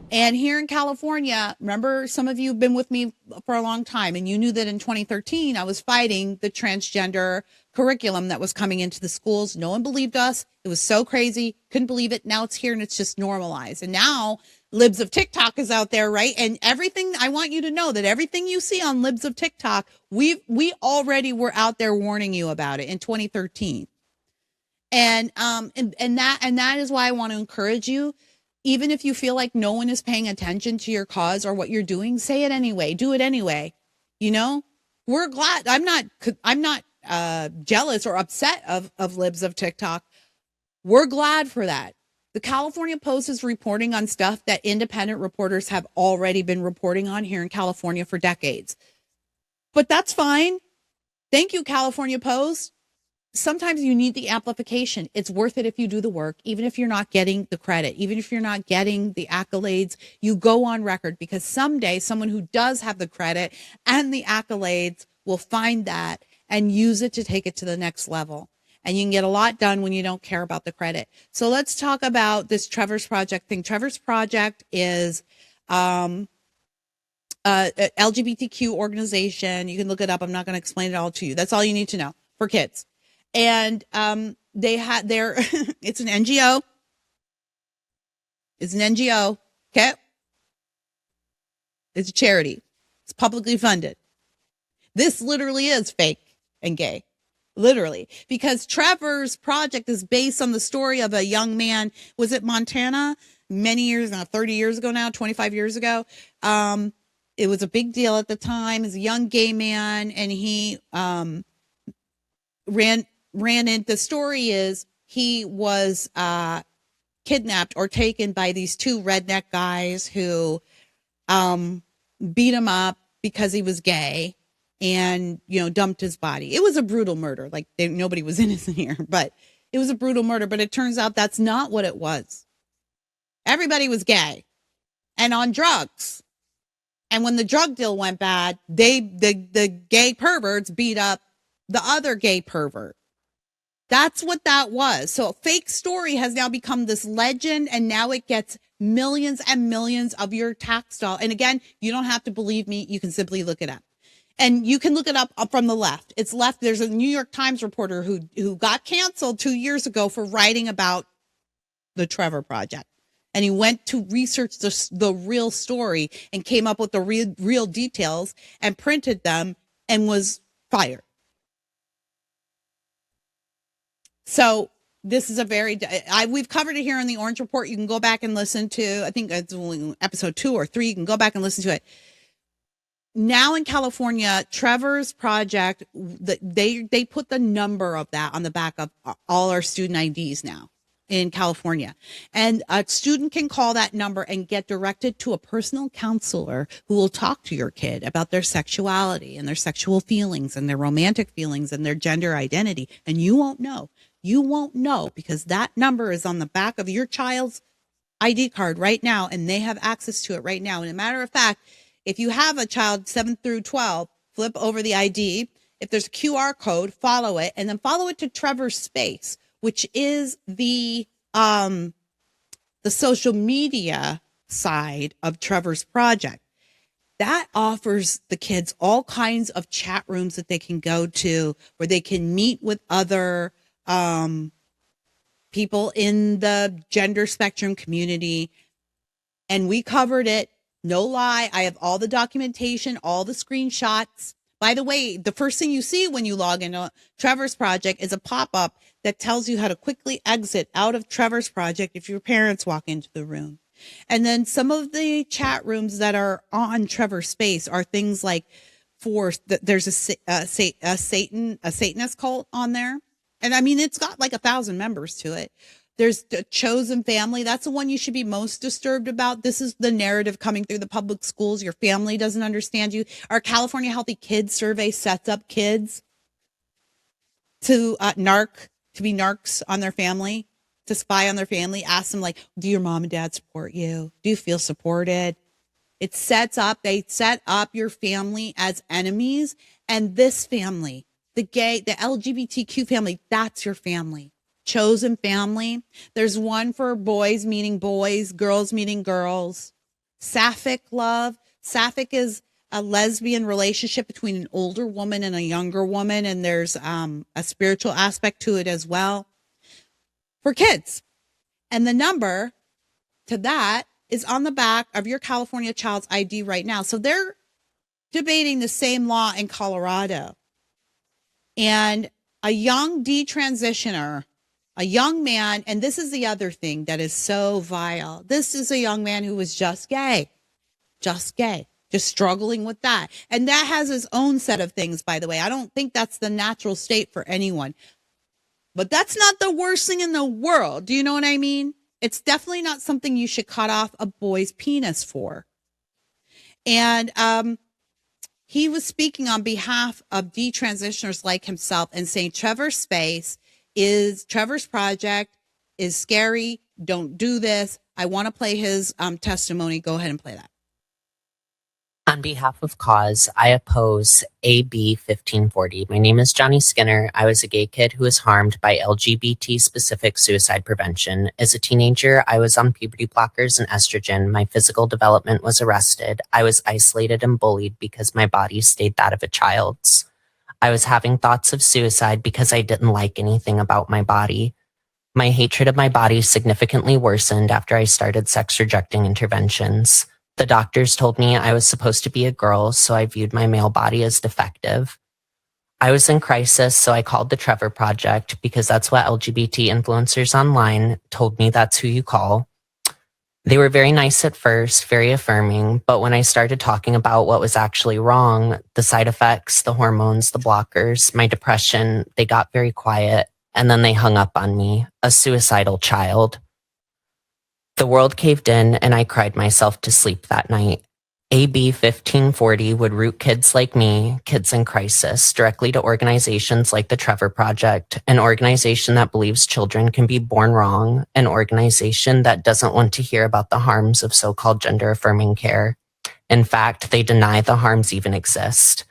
And here in California, remember, some of you have been with me for a long time, and you knew that in 2013, I was fighting the transgender curriculum that was coming into the schools. No one believed us. It was so crazy. Couldn't believe it. Now it's here and it's just normalized. And now Libs of TikTok is out there, right? And everything, I want you to know that everything you see on Libs of TikTok, we already were out there warning you about it in 2013. And that is why I want to encourage you. Even if you feel like no one is paying attention to your cause or what you're doing, say it anyway. Do it anyway. You know, we're glad. I'm not jealous or upset of Libs of TikTok. We're glad for that. The California Post is reporting on stuff that independent reporters have already been reporting on here in California for decades. But that's fine. Thank you, California Post. Sometimes you need the amplification. It's worth it if you do the work, even if you're not getting the credit, even if you're not getting the accolades, you go on record, because someday someone who does have the credit and the accolades will find that and use it to take it to the next level. And you can get a lot done when you don't care about the credit. So let's talk about this Trevor's Project thing. Trevor's Project is a LGBTQ organization. You can look it up. I'm not going to explain it all to you. That's all you need to know for kids. And they had their, it's an NGO. It's an NGO. Okay. It's a charity. It's publicly funded. This literally is fake and gay. Literally. Because Trevor's Project is based on the story of a young man. Was it Montana? Many years now, 30 years ago now, 25 years ago. It was a big deal at the time. He's a young gay man, and he ran in. The story is he was kidnapped or taken by these two redneck guys who beat him up because he was gay and, you know, dumped his body. It was a brutal murder. Like, nobody was innocent here, but it was a brutal murder. But it turns out that's not what it was. Everybody was gay and on drugs. And when the drug deal went bad, the gay perverts beat up the other gay pervert. That's what that was. So a fake story has now become this legend, and now it gets millions and millions of your tax dollars. And again, you don't have to believe me. You can simply look it up. And you can look it up from the left. It's left. There's a New York Times reporter who got canceled 2 years ago for writing about the Trevor Project. And he went to research the real story and came up with the real details and printed them and was fired. So this is we've covered it here on the Orange Report. You can go back and listen to, I think it's episode 2 or 3. You can go back and listen to it. Now in California, Trevor's Project, they put the number of that on the back of all our student IDs now. in California. And a student can call that number and get directed to a personal counselor who will talk to your kid about their sexuality and their sexual feelings and their romantic feelings and their gender identity. And you won't know. You won't know because that number is on the back of your child's ID card right now, and they have access to it right now. And a matter of fact, if you have a child 7 through 12, flip over the ID. If there's a QR code, follow it, and then follow it to Trevor's Space, which is the social media side of Trevor's project. That offers the kids all kinds of chat rooms that they can go to where they can meet with other people in the gender spectrum community. And we covered it. No lie. I have all the documentation, all the screenshots. By the way, the first thing you see when you log into Trevor's Project is a pop-up that tells you how to quickly exit out of Trevor's Project if your parents walk into the room. And then some of the chat rooms that are on Trevor's Space are things like there's a Satanist cult on there. And I mean, it's got like 1,000 members to it. There's the chosen family. That's the one you should be most disturbed about. This is the narrative coming through the public schools. Your family doesn't understand you. Our California Healthy Kids Survey sets up kids to be narcs on their family, to spy on their family. Ask them like, do your mom and dad support you? Do you feel supported? They set up your family as enemies. And this family, the LGBTQ family, that's your family. Chosen family. There's one for boys meeting boys, girls meeting girls. Sapphic love. Sapphic is a lesbian relationship between an older woman and a younger woman. And there's a spiritual aspect to it as well for kids. And the number to that is on the back of your California child's ID right now. So they're debating the same law in Colorado. And a young detransitioner, a young man, and this is the other thing that is so vile. This is a young man who was just gay, just struggling with that. And that has his own set of things, by the way. I don't think that's the natural state for anyone. But that's not the worst thing in the world. Do you know what I mean? It's definitely not something you should cut off a boy's penis for. And he was speaking on behalf of detransitioners like himself and saying Trevor's Project is scary. Don't do this. I want to play his testimony. Go ahead and play that. On behalf of Cause, I oppose AB 1540. My name is Johnny Skinner. I was a gay kid who was harmed by LGBT-specific suicide prevention. As a teenager, I was on puberty blockers and estrogen. My physical development was arrested. I was isolated and bullied because my body stayed that of a child's. I was having thoughts of suicide because I didn't like anything about my body. My hatred of my body significantly worsened after I started sex-rejecting interventions. The doctors told me I was supposed to be a girl, so I viewed my male body as defective. I was in crisis, so I called the Trevor Project because that's what LGBT influencers online told me that's who you call. They were very nice at first, very affirming, but when I started talking about what was actually wrong, the side effects, the hormones, the blockers, my depression, they got very quiet, and then they hung up on me, a suicidal child. The world caved in and I cried myself to sleep that night. AB 1540 would route kids like me, kids in crisis, directly to organizations like the Trevor Project, an organization that believes children can be born wrong, an organization that doesn't want to hear about the harms of so-called gender-affirming care. In fact, they deny the harms even exist.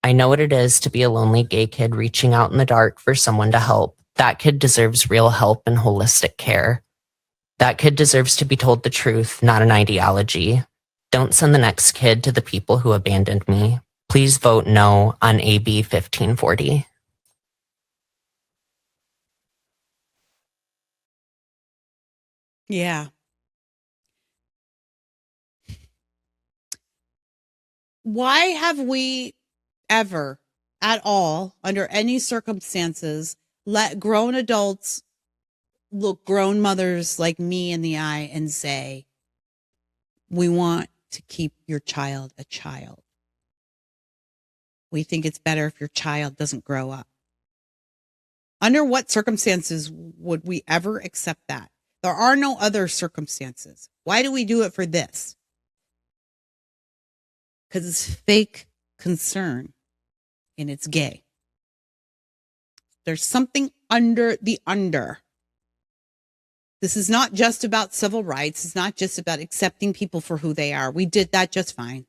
I know what it is to be a lonely gay kid reaching out in the dark for someone to help. That kid deserves real help and holistic care. That kid deserves to be told the truth, not an ideology. Don't send the next kid to the people who abandoned me. Please vote no on AB 1540. Yeah. Why have we ever, at all, under any circumstances, let grown adults look grown mothers like me in the eye and say, we want to keep your child a child. We think it's better if your child doesn't grow up. Under what circumstances would we ever accept that? There are no other circumstances. Why do we do it for this? Because it's fake concern and it's gay. There's something under the under. This is not just about civil rights. It's not just about accepting people for who they are. We did that just fine.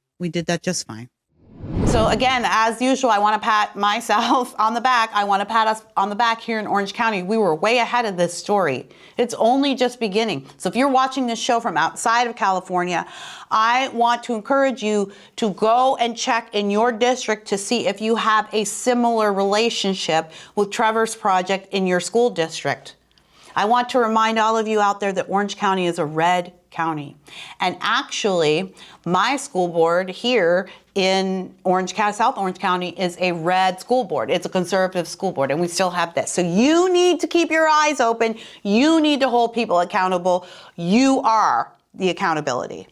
So again, as usual, I want to pat myself on the back. I want to pat us on the back here in Orange County. We were way ahead of this story. It's only just beginning. So if you're watching this show from outside of California, I want to encourage you to go and check in your district to see if you have a similar relationship with Trevor's project in your school district. I want to remind all of you out there that Orange County is a red county. And actually, my school board here in Orange County, South Orange County, is a red school board. It's a conservative school board, and we still have this. So you need to keep your eyes open. You need to hold people accountable. You are the accountability.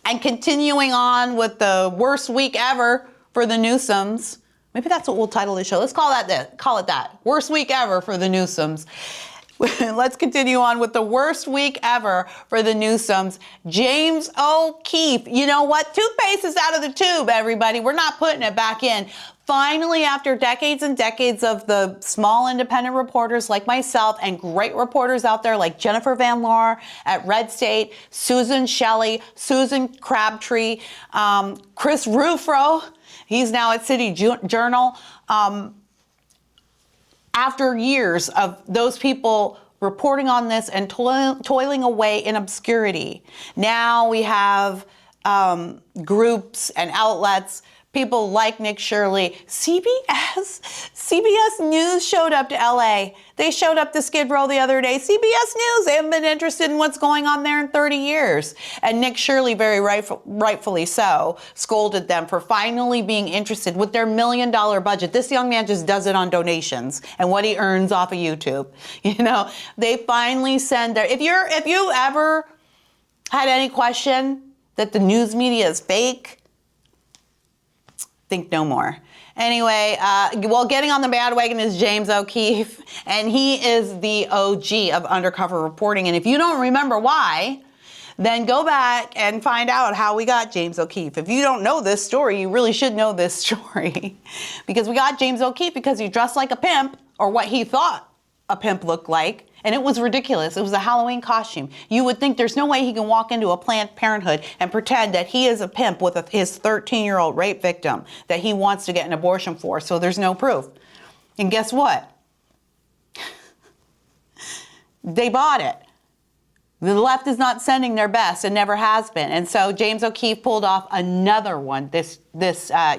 And continuing on with the worst week ever for the Newsoms. Maybe that's what we'll title the show. Let's call it that. Worst week ever for the Newsoms. Let's continue on with the worst week ever for the Newsoms. James O'Keefe. You know what? Toothpaste is out of the tube, everybody. We're not putting it back in. Finally, after decades and decades of the small independent reporters like myself and great reporters out there like Jennifer Van Laar at Red State, Susan Shelley, Susan Crabtree, Chris Rufro, he's now at City Journal. After years of those people reporting on this and toiling away in obscurity, now we have groups and outlets, people like Nick Shirley. CBS News showed up to LA. They showed up to Skid Row the other day. CBS News, they haven't been interested in what's going on there in 30 years. And Nick Shirley, very rightfully so, scolded them for finally being interested with their $1 million budget. This young man just does it on donations and what he earns off of YouTube. You know, they finally send their, if you ever had any question that the news media is fake, think no more. Anyway, getting on the bandwagon is James O'Keefe, and he is the OG of undercover reporting. And if you don't remember why, then go back and find out how we got James O'Keefe. If you don't know this story, you really should know this story. Because we got James O'Keefe because he dressed like a pimp, or what he thought a pimp looked like. And it was ridiculous. It was a Halloween costume. You would think there's no way he can walk into a Planned Parenthood and pretend that he is a pimp with his 13-year-old rape victim that he wants to get an abortion for, so there's no proof. And guess what? They bought it. The left is not sending their best and never has been. And so James O'Keefe pulled off another one this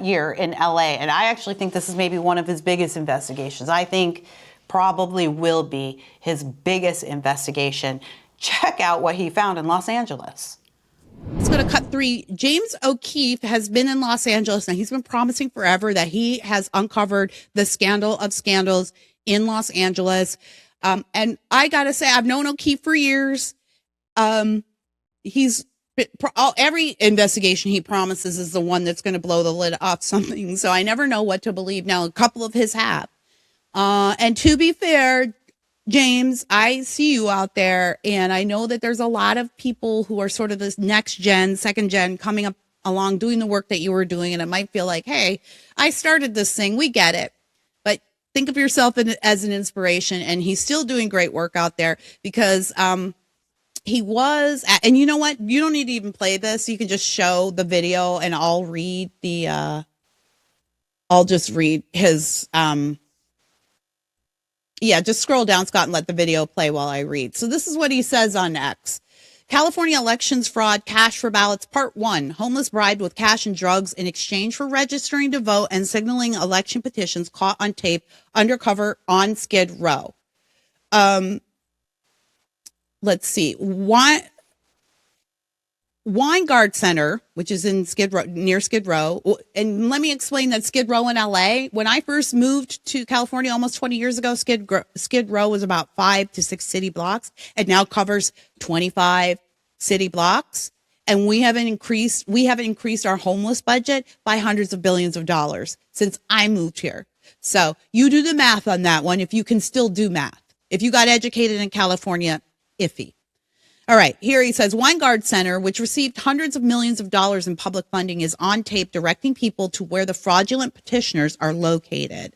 year in LA. And I actually think this is maybe one of his biggest investigations. I think probably will be his biggest investigation. Check out what he found in Los Angeles. Let's go to cut 3. James O'Keefe has been in Los Angeles. Now, he's been promising forever that he has uncovered the scandal of scandals in Los Angeles. And I got to say, I've known O'Keefe for years. He's every investigation he promises is the one that's going to blow the lid off something. So I never know what to believe. Now, a couple of his have. And to be fair, James, I see you out there, and I know that there's a lot of people who are sort of this next gen, second gen coming up along doing the work that you were doing. And it might feel like, hey, I started this thing. We get it. But think of yourself as an inspiration. And he's still doing great work out there because, he was, and you know what? You don't need to even play this. You can just show the video and I'll read I'll just read his, just scroll down, Scott, and let the video play while I read. So this is what he says on X. California elections fraud, cash for ballots, part 1. Homeless bribed with cash and drugs in exchange for registering to vote and signaling election petitions caught on tape undercover on Skid Row. Let's see. Weingard Center, which is in Skid Row, near Skid Row. And let me explain that Skid Row in LA. When I first moved to California almost 20 years ago, Skid Row was about 5 to 6 city blocks. It now covers 25 city blocks. And we haven't increased our homeless budget by hundreds of billions of dollars since I moved here. So you do the math on that one if you can still do math. If you got educated in California, iffy. All right, here he says, Weingard Center, which received hundreds of millions of dollars in public funding, is on tape directing people to where the fraudulent petitioners are located.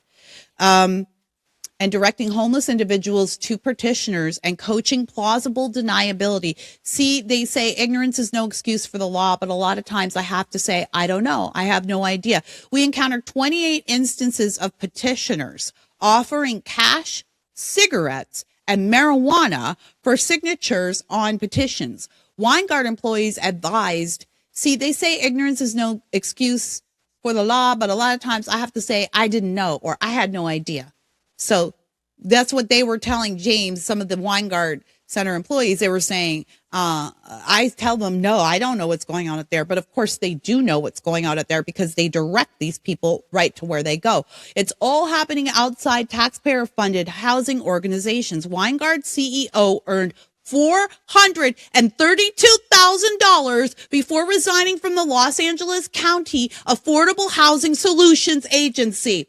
And directing homeless individuals to petitioners and coaching plausible deniability. See, they say ignorance is no excuse for the law, but a lot of times I have to say, I don't know. I have no idea. We encountered 28 instances of petitioners offering cash, cigarettes, and marijuana for signatures on petitions. Weingard employees advised, see, they say ignorance is no excuse for the law, but a lot of times I have to say, I didn't know, or I had no idea. So that's what they were telling James, some of the Weingard Center employees. They were saying, I tell them, no, I don't know what's going on out there. But of course they do know what's going on out there because they direct these people right to where they go. It's all happening outside taxpayer funded housing organizations. Weingard CEO earned $432,000 before resigning from the Los Angeles County Affordable Housing Solutions Agency.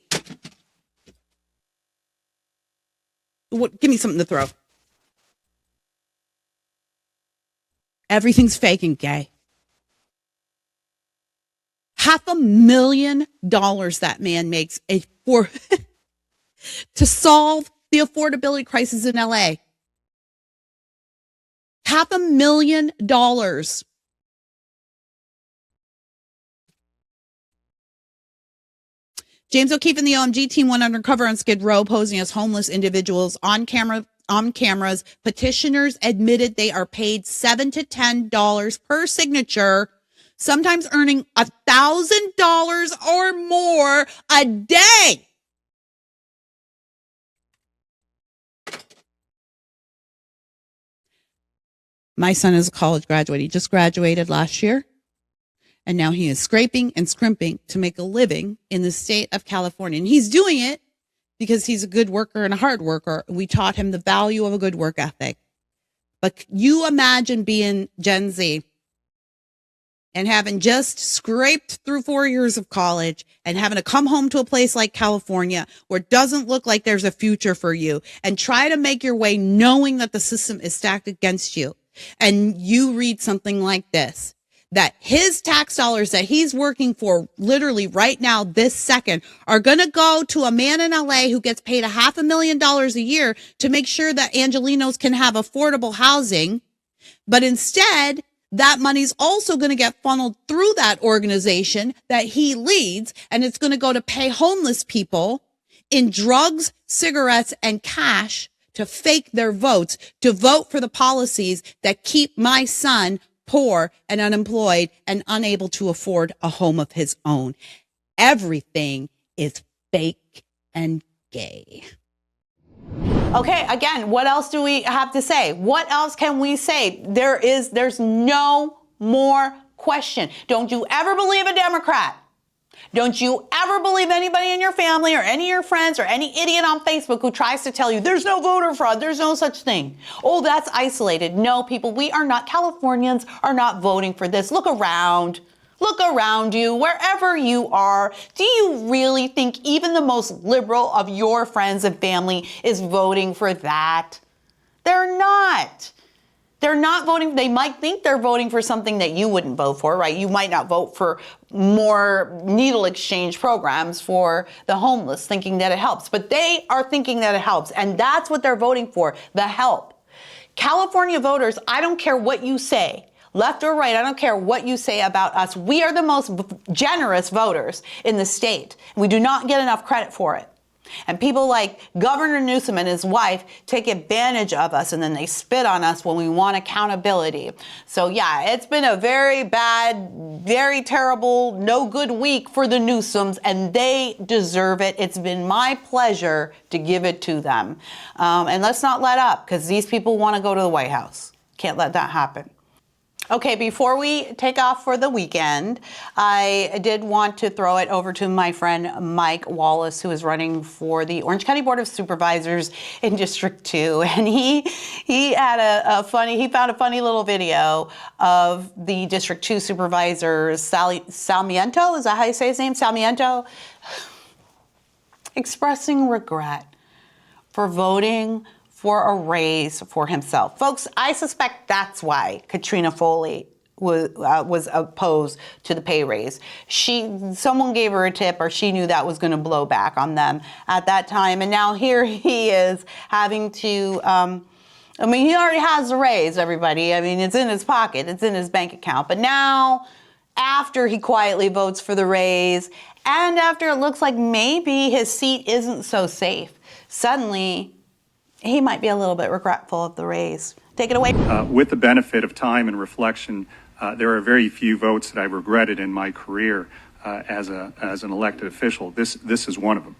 Give me something to throw. Everything's fake and gay. $500,000 that man makes to solve the affordability crisis in LA. $500,000. James O'Keefe and the OMG team went undercover on Skid Row, posing as homeless individuals on cameras. Petitioners admitted they are paid $7 to $10 per signature, sometimes earning $1,000 or more a day. My son is a college graduate. He just graduated last year. And now he is scraping and scrimping to make a living in the state of California. And he's doing it because he's a good worker and a hard worker. We taught him the value of a good work ethic. But you imagine being Gen Z and having just scraped through 4 years of college and having to come home to a place like California where it doesn't look like there's a future for you and try to make your way knowing that the system is stacked against you. And you read something like this, that his tax dollars that he's working for literally right now, this second, are going to go to a man in LA who gets paid $500,000 a year to make sure that Angelenos can have affordable housing. But instead, that money's also going to get funneled through that organization that he leads. And it's going to go to pay homeless people in drugs, cigarettes, and cash to fake their votes, to vote for the policies that keep my son poor and unemployed and unable to afford a home of his own. Everything is fake and gay. Okay, again, what else do we have to say? What else can we say? There's no more question. Don't you ever believe a Democrat. Don't you ever believe anybody in your family or any of your friends or any idiot on Facebook who tries to tell you there's no voter fraud, there's no such thing. Oh, that's isolated. No, people, we are not, Californians are not voting for this. Look around. Look around you, wherever you are. Do you really think even the most liberal of your friends and family is voting for that? They're not. They're not voting. They might think they're voting for something that you wouldn't vote for, right? You might not vote for more needle exchange programs for the homeless, thinking that it helps. But they are thinking that it helps. And that's what they're voting for, the help. California voters, I don't care what you say, left or right, I don't care what you say about us. We are the most generous voters in the state. We do not get enough credit for it. And people like Governor Newsom and his wife take advantage of us, and then they spit on us when we want accountability. So yeah, it's been a very bad, very terrible, no good week for the Newsoms, and they deserve it. It's been my pleasure to give it to them. And let's not let up, because these people want to go to the White House. Can't let that happen. Okay, before we take off for the weekend, I did want to throw it over to my friend Mike Wallace, who is running for the Orange County Board of Supervisors in District 2. And he had he found a funny little video of the District 2 supervisor, Salmiento, is that how you say his name? Salmiento? expressing regret for voting for a raise for himself. Folks, I suspect that's why Katrina Foley was opposed to the pay raise. Someone gave her a tip, or she knew that was going to blow back on them at that time. And now here he is having to, he already has a raise, everybody. I mean, it's in his pocket, it's in his bank account. But now, after he quietly votes for the raise, and after it looks like maybe his seat isn't so safe, suddenly he might be a little bit regretful of the raise. Take it away. With the benefit of time and reflection, there are very few votes that I've regretted in my career as an elected official. This is one of them.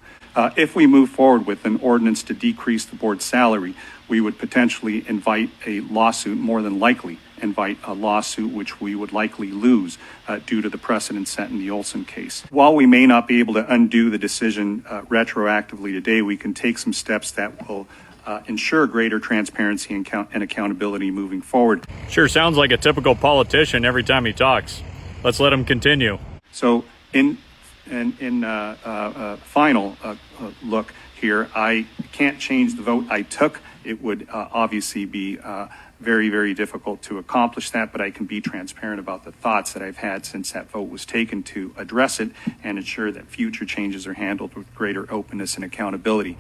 If we move forward with an ordinance to decrease the board's salary, we would potentially invite a lawsuit, more than likely invite a lawsuit which we would likely lose due to the precedent set in the Olson case. While we may not be able to undo the decision retroactively today, we can take some steps that will ensure greater transparency and accountability moving forward. Sure sounds like a typical politician every time he talks. Let's let him continue. So in final look here, I can't change the vote I took. It would obviously be very, very difficult to accomplish that, but I can be transparent about the thoughts that I've had since that vote was taken to address it and ensure that future changes are handled with greater openness and accountability.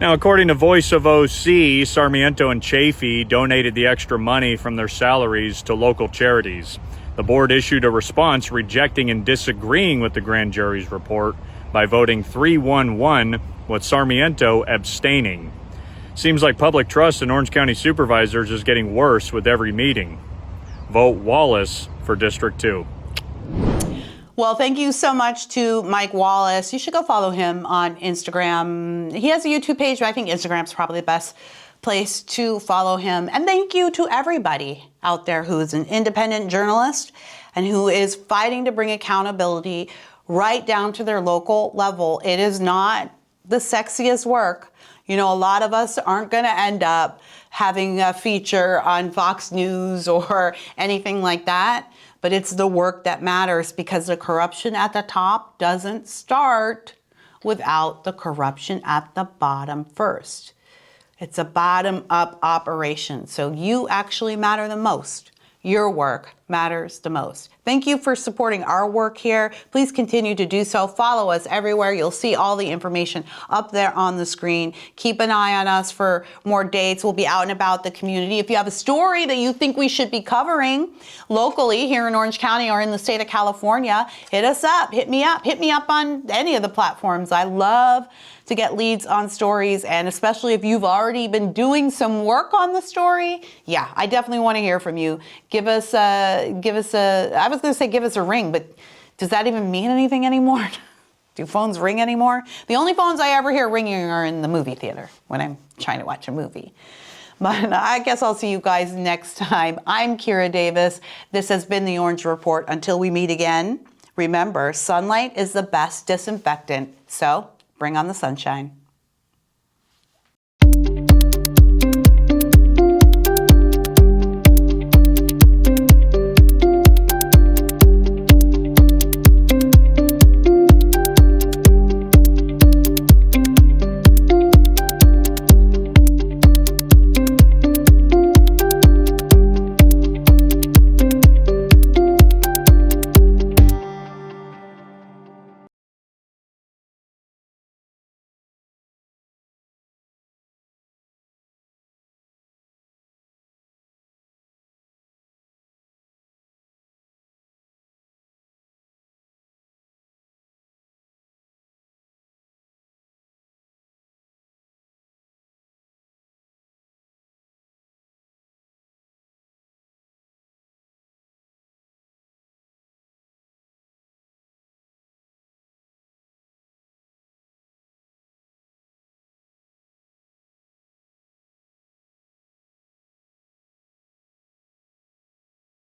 Now, according to Voice of OC, Sarmiento and Chafee donated the extra money from their salaries to local charities. The board issued a response rejecting and disagreeing with the grand jury's report by voting 3-1-1, with Sarmiento abstaining. Seems like public trust in Orange County supervisors is getting worse with every meeting. Vote Wallace for District 2. Well, thank you so much to Mike Wallace. You should go follow him on Instagram. He has a YouTube page, but I think Instagram's probably the best place to follow him. And thank you to everybody out there who is an independent journalist and who is fighting to bring accountability right down to their local level. It is not the sexiest work. You know, a lot of us aren't going to end up having a feature on Fox News or anything like that. But it's the work that matters, because the corruption at the top doesn't start without the corruption at the bottom first. It's a bottom-up operation. So you actually matter the most. Your work matters the most. Thank you for supporting our work here. Please continue to do so. Follow us everywhere. You'll see all the information up there on the screen. Keep an eye on us for more dates. We'll be out and about the community. If you have a story that you think we should be covering locally here in Orange County or in the state of California, hit us up. Hit me up. Hit me up on any of the platforms. I love to get leads on stories, and especially if you've already been doing some work on the story, yeah, I definitely want to hear from you. Give us a, I was going to say give us a ring, but does that even mean anything anymore? Do phones ring anymore? The only phones I ever hear ringing are in the movie theater when I'm trying to watch a movie. But I guess I'll see you guys next time. I'm Kira Davis. This has been the Orange Report. Until we meet again, remember, sunlight is the best disinfectant. So bring on the sunshine.